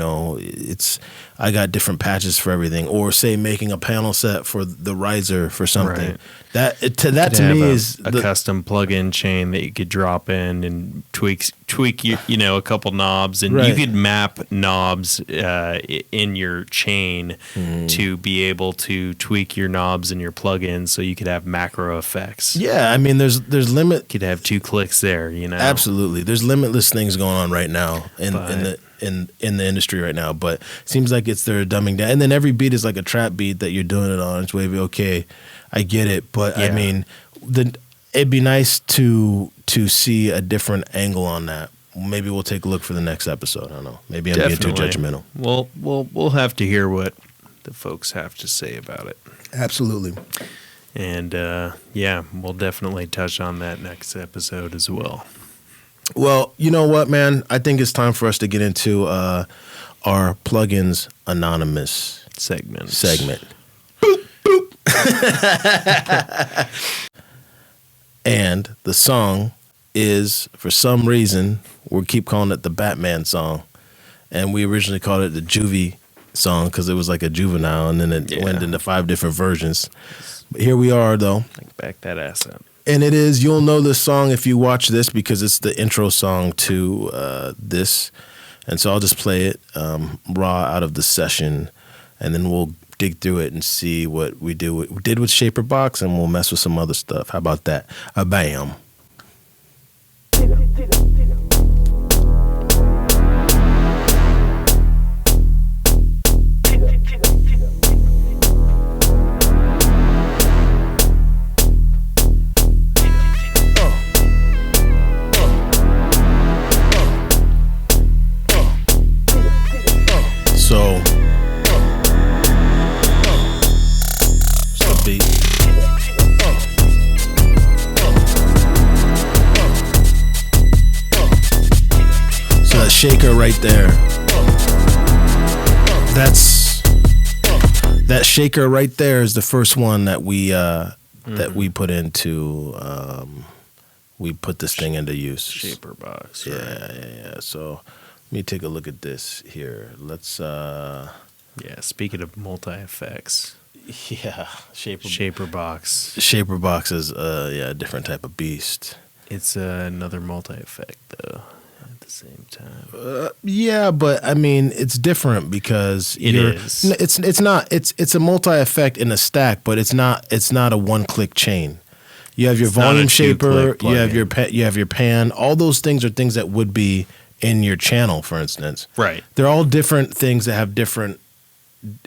I got different patches for everything, or say making a panel set for the riser for something. Right. That to Have me a, is a custom plug-in chain that you could drop in and tweak a couple knobs, and you Right. could map knobs in your chain to be able to tweak your knobs and your plugins, so you could have macro effects. Yeah, I mean, there's limit. You could have 2 clicks there. Absolutely, there's limitless things going on right now in the industry right now. But it seems like they're dumbing down, and then every beat is like a trap beat that you're doing it on. It's wavy. Okay, I get it, but I Yeah. mean, it'd be nice to see a different angle on that. Maybe we'll take a look for the next episode. I don't know. Maybe I'm being too judgmental. We'll have to hear what the folks have to say about it. Absolutely. And we'll definitely touch on that next episode as well. Well, you know what, man? I think it's time for us to get into our Plugins Anonymous Segment. Boop, boop. And the song is, for some reason, we keep calling it the Batman song. And we originally called it the Juvie song because it was like a juvenile, and then it went into 5 different versions. But here we are, though. Back that ass up. And you'll know this song if you watch this because it's the intro song to this. And so I'll just play it raw out of the session, and then we'll dig through it and see what we did with Shaper Box, and we'll mess with some other stuff. How about that? Bam. So, beat. So that shaker right there. That shaker right there is the first one that we put into we put this thing into use. Shaper Box. Yeah. So let me take a look at this here. Let's Speaking of multi effects. yeah, Shaper Box. Shaper Box is a different type of beast. It's another multi effect though. At the same time. Yeah, but I mean it's different because it's not it's a multi effect in a stack, but it's not a one click chain. You have your It's not a volume two-click shaper. You have plugin. you have your pan. All those things are things that would be in your channel, for instance. Right. They're all different things that have different.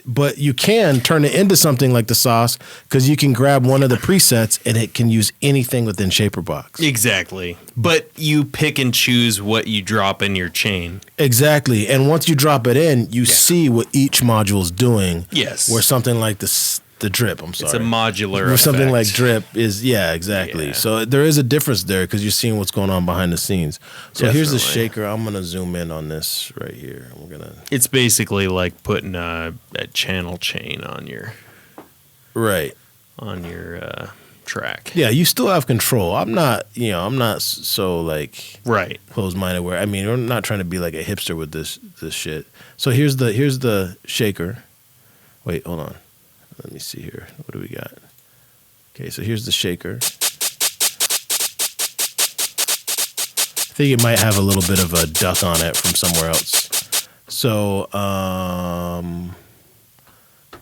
But you can turn it into something like the sauce because you can grab one of the presets and it can use anything within Shaperbox. Exactly. But you pick and choose what you drop in your chain. Exactly. And once you drop it in, you see what each module is doing. Yes. Where something like the drip, I'm sorry. It's a modular Where something like effect. drip is, yeah, exactly. Yeah. So there is a difference there because you're seeing what's going on behind the scenes. So here's the Definitely. shaker. I'm going to zoom in on this right here. We're going to. It's basically like putting a channel chain on your Right. track. Yeah, you still have control. I'm not so like Right. closed-minded where, I mean, we're not trying to be like a hipster with this shit. So here's the shaker. Wait, hold on. Let me see here. What do we got? Okay, so here's the shaker. I think it might have a little bit of a duck on it from somewhere else. So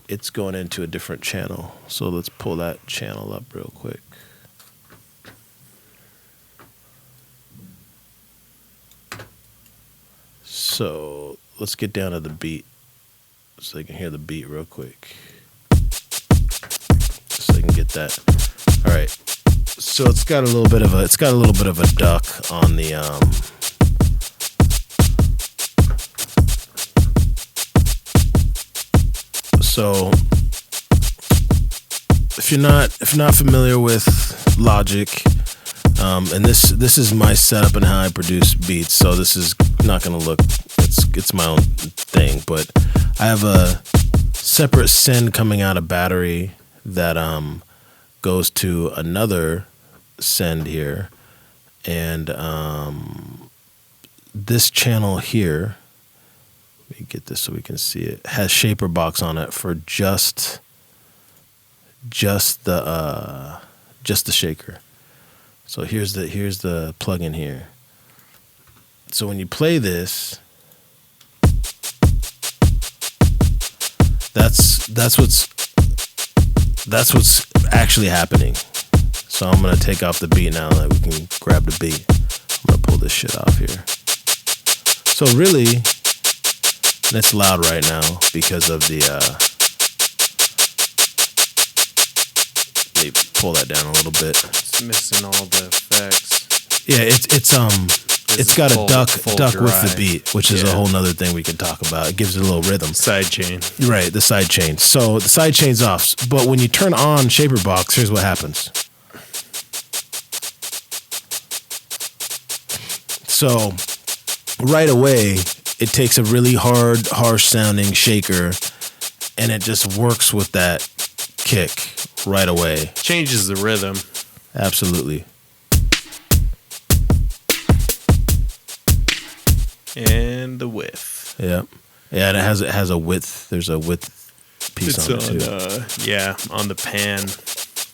it's going into a different channel. So let's pull that channel up real quick. So let's get down to the beat so I can hear the beat real quick. So I can get that. All right. So it's got a little bit of a duck on the So if you're not familiar with Logic, and this is my setup and how I produce beats, so this is not gonna look, it's my own thing, but I have a separate send coming out of battery that goes to another send here, and this channel here, let me get this so we can see it, has Shaperbox on it for just the shaker. So here's the plugin here. So when you play this, that's what's actually happening. So I'm gonna take off the beat now that we can grab the beat. I'm gonna pull this shit off here. So really, and it's loud right now because of the let me pull that down a little bit. It's missing all the effects. Yeah, it's got a duck with the drive. beat, which is a whole nother thing we can talk about. It gives it a little rhythm. Side chain. Right, the side chain. So the side chain's off, but when you turn on Shaperbox, here's what happens. So right away, it takes a really harsh sounding shaker, and it just works with that kick right away. Changes the rhythm. Absolutely. And the width. Yeah. Yeah, and it has a width. There's a width piece on it too. On the pan.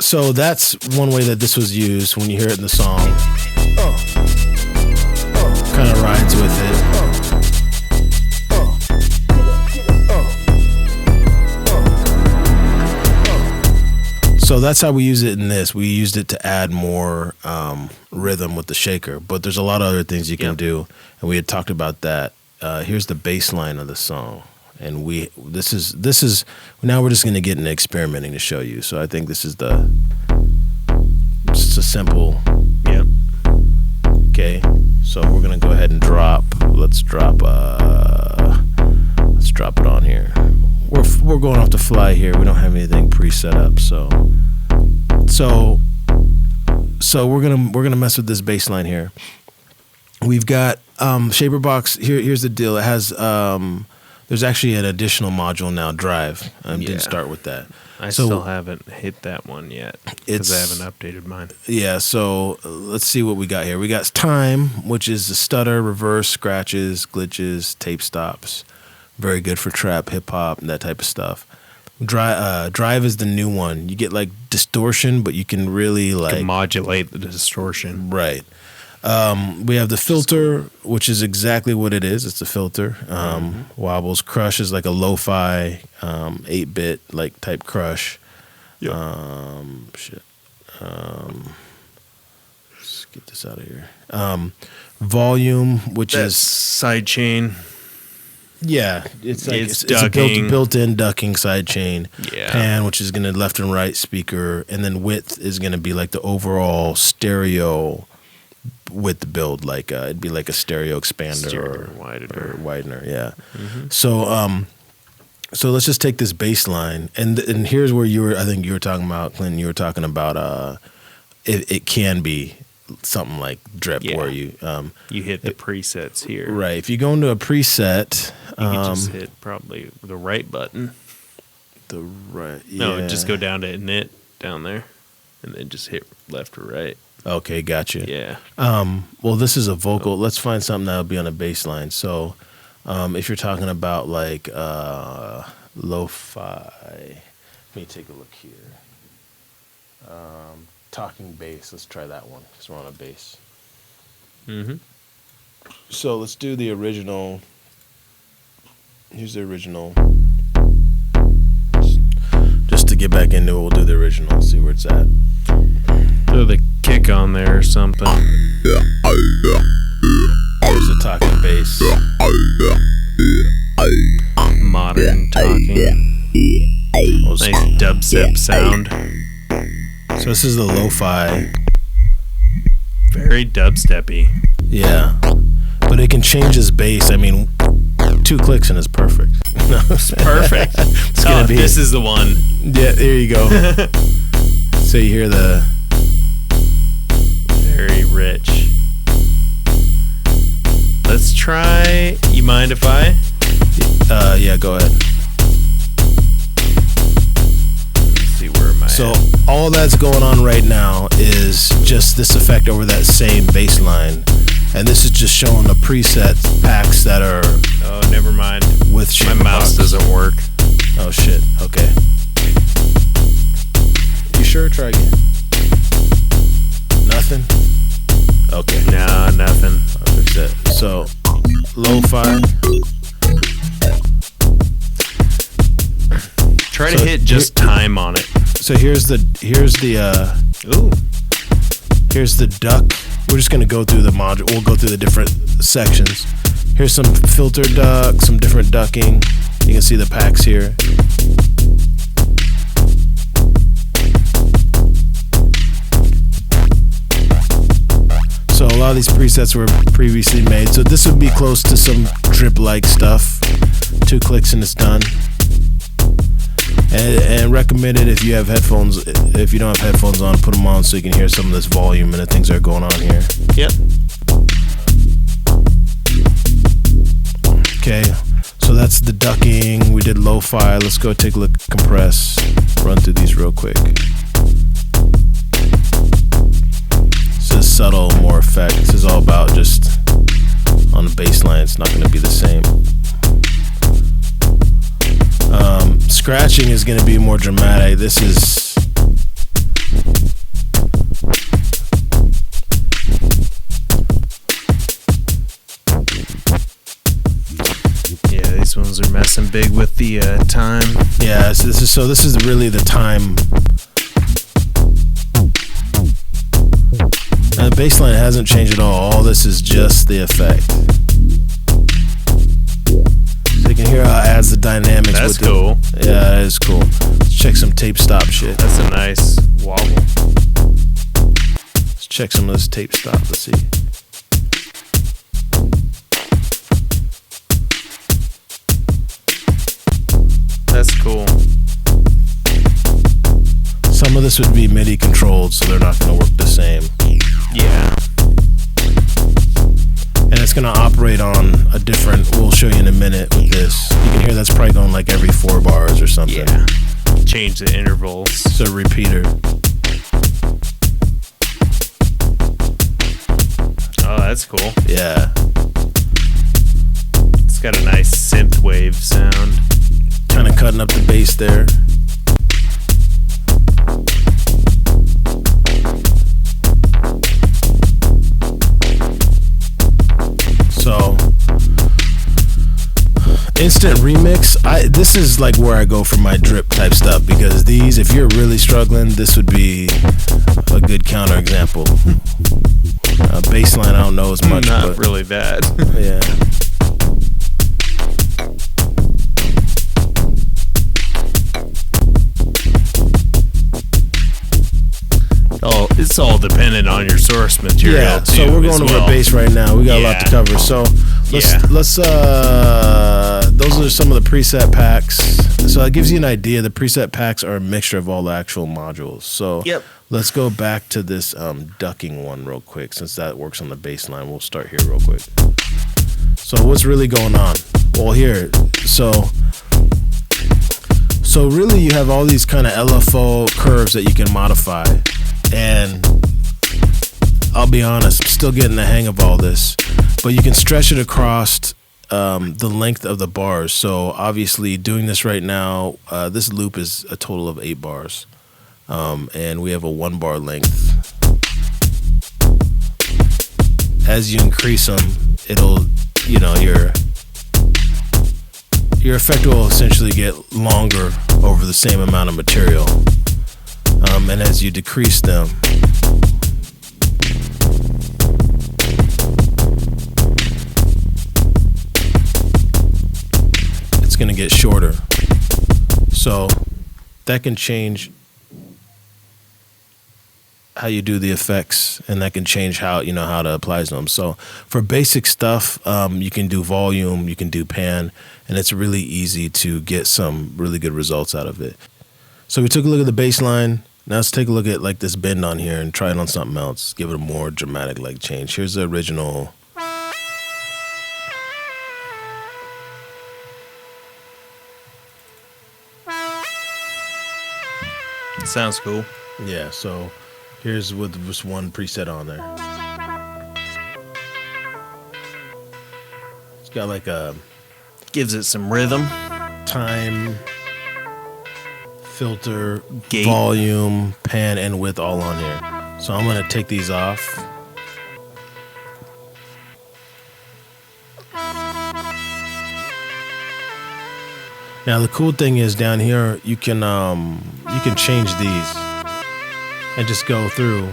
So that's one way that this was used when you hear it in the song. Kind of rides with it. So that's how we use it in this. We used it to add more rhythm with the shaker, but there's a lot of other things you can do, and we had talked about that. Here's the bass line of the song, and this is now we're just going to get into experimenting to show you. So I think this is just a simple. Yep. Okay, so we're gonna go ahead and drop. Let's drop it on here. We're going off the fly here. We don't have anything pre-set up, so we're gonna mess with this bass line here. We've got Shaperbox. Here's the deal. It has there's actually an additional module now, Drive. Didn't start with that. I still haven't hit that one yet because I haven't updated mine. Yeah, so let's see what we got here. We got Time, which is the stutter, reverse, scratches, glitches, tape stops. Very good for trap, hip hop, and that type of stuff. Drive is the new one. You get like distortion, but you can really like modulate the distortion. Right. We have the filter, which is exactly what it is. It's a filter. Wobbles. Crush is like a lo-fi 8-bit like type crush. Yep. Let's get this out of here. Volume, which That's is side chain. yeah, it's like It's it's a ducking. built-in ducking side chain. Yeah. Pan, which is going to left and right speaker, and then width is going to be like the overall stereo width build. Like it'd be like a stereo expander Stereo or widener. Yeah. So let's just take this bass line, and here's where I think you were talking about, Clinton. You were talking about it can be something like drip, Yeah. where you You hit the presets here. right. If you go into a preset, You could just hit probably the right button. the right. No, yeah. just go down to init down there, and then just hit left or right. Okay, gotcha. Yeah. Well, this is a vocal. Let's find something that'll be on a bass line. So, if you're talking about like lo-fi, let me take a look here. Talking bass. Let's try that one because we're on a bass. Mm-hmm. So let's do the original. Here's the original. Just to get back into it, we'll do the original. See where it's at. Throw the kick on there or something. There's the talking bass. Modern talking. Nice dubstep sound. So this is the lo-fi. Very dubsteppy. Yeah, but it can change his bass. I mean, 2 clicks and it's perfect. Perfect. It's gonna be. This is the one. Yeah, there you go. So you hear the. Very rich. Let's try. You mind if I? Yeah, go ahead. Let's see where am I? So all that's going on right now is just this effect over that same bass line, and this is just showing the preset packs that are Oh, never mind. with My shape mouse box. doesn't work. Oh shit. Okay. You sure? Try again. Nothing. Okay. No, nothing. I'll fix that. So, lo-fi. Try to So hit just time on it. So here's the Ooh. here's the duck. We're just gonna go through the module. We'll go through the different sections. Here's some filter duck, some different ducking. You can see the packs here. So a lot of these presets were previously made. So this would be close to some drip-like stuff. 2 clicks and it's done. And recommended if you have headphones. If you don't have headphones on, put them on so you can hear some of this volume and the things that are going on here. Yep. Okay, so that's the ducking. We did lo-fi. Let's go take a look at compress. Run through these real quick. This is subtle, more effect. This is all about just on the bass line. It's not going to be the same. Scratching is going to be more dramatic. This is. Yeah, these ones are messing big with the time. Yeah, so this is really the time. And the bass line hasn't changed at all. All this is just the effect. So you can hear how it adds the dynamics. That's with cool. Yeah, that is cool. Let's check some tape stop shit. That's a nice wobble. Let's check some of this tape stop. Let's see. That's cool. Some of this would be MIDI controlled, so they're not going to work the same. Yeah. And it's going to operate on a different. We'll show you in a minute with this. You can hear that's probably going like every 4 bars or something. Yeah. Change the intervals. It's a repeater. Oh, that's cool. Yeah. It's got a nice synth wave sound. Kind of cutting up the bass there. So instant remix. This is like where I go for my drip type stuff, because these, if you're really struggling, this would be a good counter example. Baseline, I don't know as much, Not but really bad. yeah. Oh, it's all dependent on your source material. Yeah, too, so we're as going over well. bass right now. We got a lot to Yeah. cover. So let's those are some of the preset packs. So that gives you an idea. The preset packs are a mixture of all the actual modules. So Yep. let's go back to this ducking one real quick, since that works on the bass line. We'll start here real quick. So what's really going on? Well, here, so really you have all these kind of LFO curves that you can modify. And I'll be honest, I'm still getting the hang of all this, but you can stretch it across the length of the bars. So obviously doing this right now, this loop is a total of 8 bars. And we have a 1 bar length. As you increase them, it'll, your effect will essentially get longer over the same amount of material. And as you decrease them, it's going to get shorter. So that can change how you do the effects, and that can change how to apply them. So for basic stuff, you can do volume, you can do pan, and it's really easy to get some really good results out of it. So we took a look at the bass line. Now let's take a look at like this bend on here and try it on something else. Give it a more dramatic like change. Here's the original. Sounds cool. Yeah, so here's with just one preset on there. It's got like a Gives it some rhythm. time, filter, Gate. volume, pan, and width all on here. So I'm gonna take these off. Now the cool thing is down here you can change these and just go through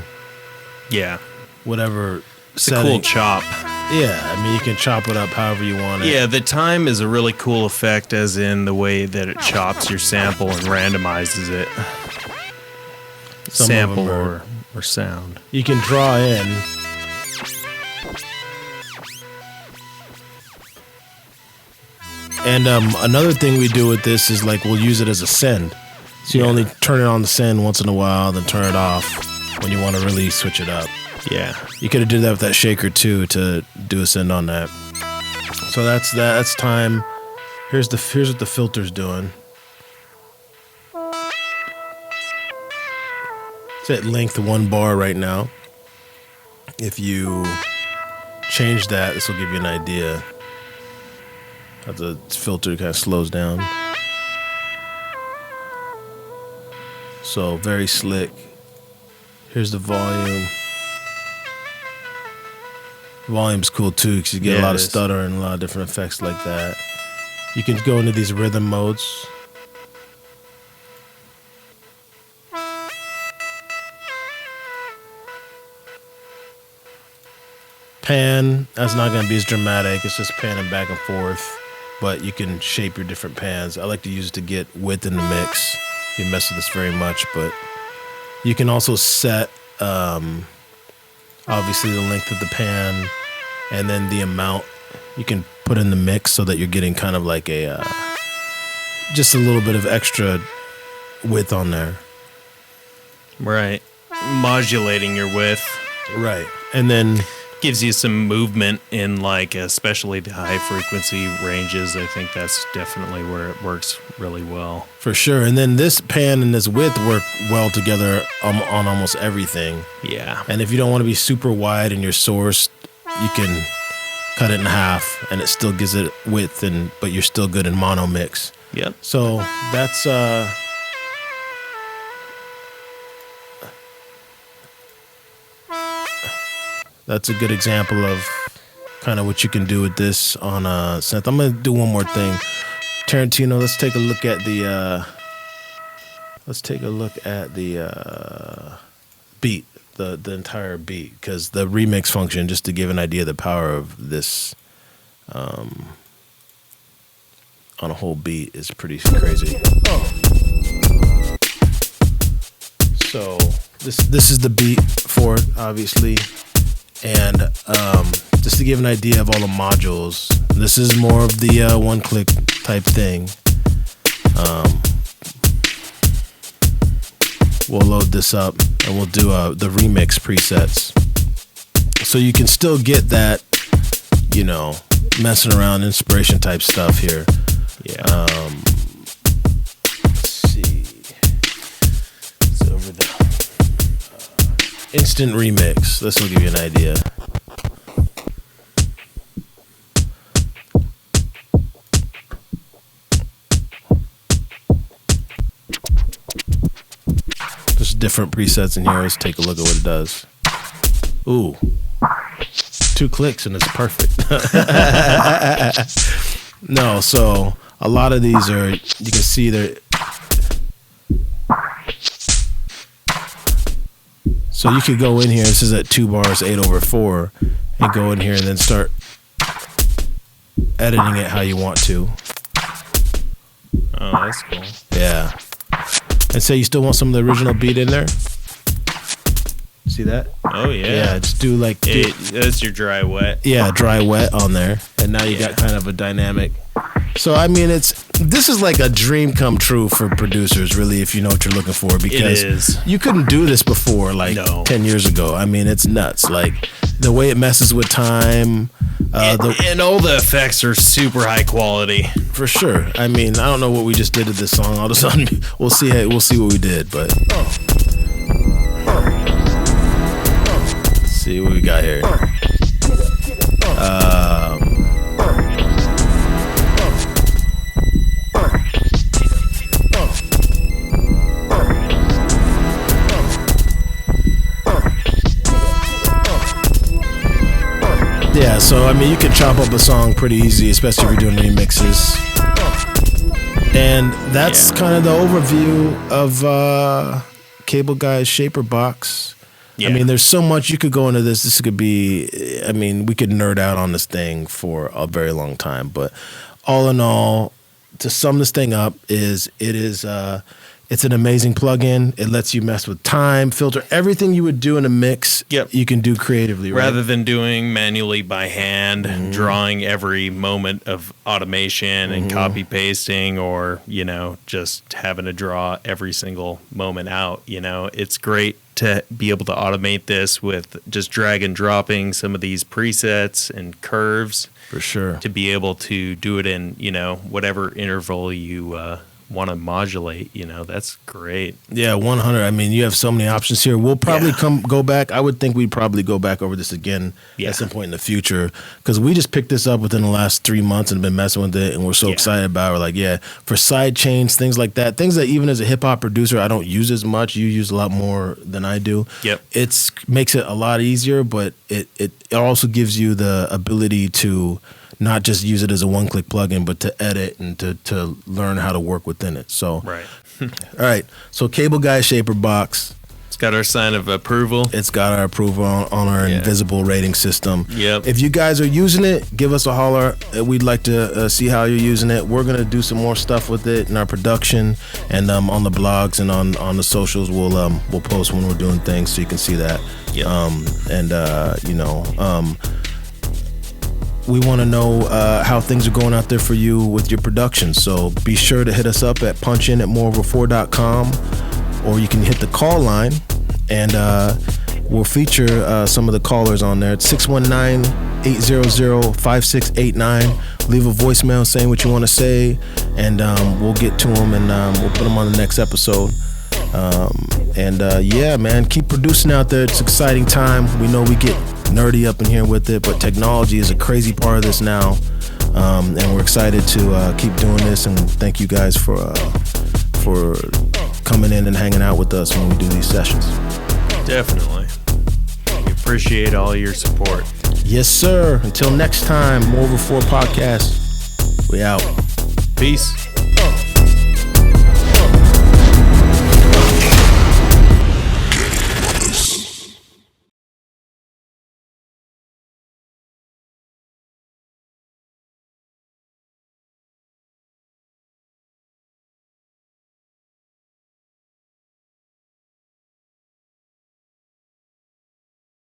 Yeah. whatever It's a setting. cool chop. Yeah, I mean you can chop it up however you want it. Yeah, the time is a really cool effect, as in the way that it chops your sample and randomizes it. Some of Sample them are- or sound. You can draw in. And another thing we do with this is like we'll use it as a send. So you only turn it on the send once in a while, then turn it off when you want to really switch it up. Yeah. You could have did that with that shaker too to do a send on that. So that's that. That's time. Here's what the filter's doing. It's at length 1 bar right now. If you change that, this will give you an idea how the filter kind of slows down. So very slick. Here's the volume. Volume's cool too because you get Yeah, a lot it of is. stutter and a lot of different effects like that. You can go into these rhythm modes. Pan, that's not going to be as dramatic. It's just panning back and forth, but you can shape your different pans. I like to use it to get width in the mix. You mess with this very much, but you can also set obviously the length of the pan and then the amount you can put in the mix so that you're getting kind of like a just a little bit of extra width on there. Right. Modulating your width. Right. And then Gives you some movement in, like, especially the high frequency ranges. I think that's definitely where it works really well. for sure. And then this pan and this width work well together on almost everything. Yeah. And if you don't want to be super wide in your source, you can cut it in half and it still gives it width, but you're still good in mono mix. Yep. So that's a good example of kind of what you can do with this on a synth. I'm gonna do one more thing. Tarantino, let's take a look at the beat, the entire beat, because the remix function, just to give an idea of the power of this on a whole beat, is pretty crazy. So this is the beat for it, obviously, and just to give an idea of all the modules, this is more of the one-click type thing. We'll load this up and we'll do the remix presets, so you can still get that, you know, messing around inspiration type stuff here. Yeah. Let's see. It's over the instant remix. This will give you an idea. There's different presets in here. Let's take a look at what it does. Ooh. 2 clicks and it's perfect. No, so a lot of these are, you can see they're, so you could go in here, this is at 2 bars, 8/4, and go in here and then start editing it how you want to. Oh, that's cool. Yeah. And say you still want some of the original beat in there. See that? Oh yeah. Yeah, just do like That's your dry wet. yeah, dry wet on there, and now you got kind of a dynamic. So I mean, this is like a dream come true for producers, really, if you know what you're looking for, because is. you couldn't do this before, like No. 10 years ago. I mean, it's nuts. Like the way it messes with time, And all the effects are super high quality. for sure. I mean, I don't know what we just did to this song. All of a sudden, we'll see what we did, but let's see what we got here. Yeah, so I mean, you can chop up a song pretty easy, especially if you're doing remixes. And that's kind of the overview of Cable Guy's Shaper Box. Yeah. I mean, there's so much you could go into this. This could be, I mean, we could nerd out on this thing for a very long time. But all in all, to sum this thing up, it's an amazing plugin. It lets you mess with time, filter, everything you would do in a mix. Yep. You can do creatively, right? Rather than doing manually by hand, drawing every moment of automation and copy pasting, or, you know, just having to draw every single moment out, you know, it's great to be able to automate this with just drag and dropping some of these presets and curves For sure. to be able to do it in, you know, whatever interval you want to modulate, you know. That's great. Yeah, 100. I mean, you have so many options here. We'll probably go back. I would think we'd probably go back over this again at some point in the future, because we just picked this up within the last 3 months and been messing with it, and we're so excited about it. We're like, yeah, for side chains, things like that, things that even as a hip hop producer I don't use as much. You use a lot more than I do. Yep. It makes it a lot easier, but it also gives you the ability to not just use it as a one-click plugin, but to edit and to learn how to work within it. So, Right. all right. So, Cable Guy Shaper Box. It's got our sign of approval. It's got our approval on our invisible rating system. Yep. If you guys are using it, give us a holler. We'd like to see how you're using it. We're gonna do some more stuff with it in our production, and on the blogs and on the socials. We'll post when we're doing things, so you can see that. Yep. We want to know how things are going out there for you with your production. So be sure to hit us up at punchin@MO4.com, or you can hit the call line, and we'll feature some of the callers on there. It's 619-800-5689. Leave a voicemail saying what you want to say, and we'll get to them, and we'll put them on the next episode. Yeah, man, keep producing out there. It's an exciting time. We know we get nerdy up in here with it, but technology is a crazy part of this now, and we're excited to keep doing this. And thank you guys for coming in and hanging out with us when we do these sessions. Definitely. We appreciate all your support. Yes, sir. Until next time, MO4 Podcast. We out. Peace.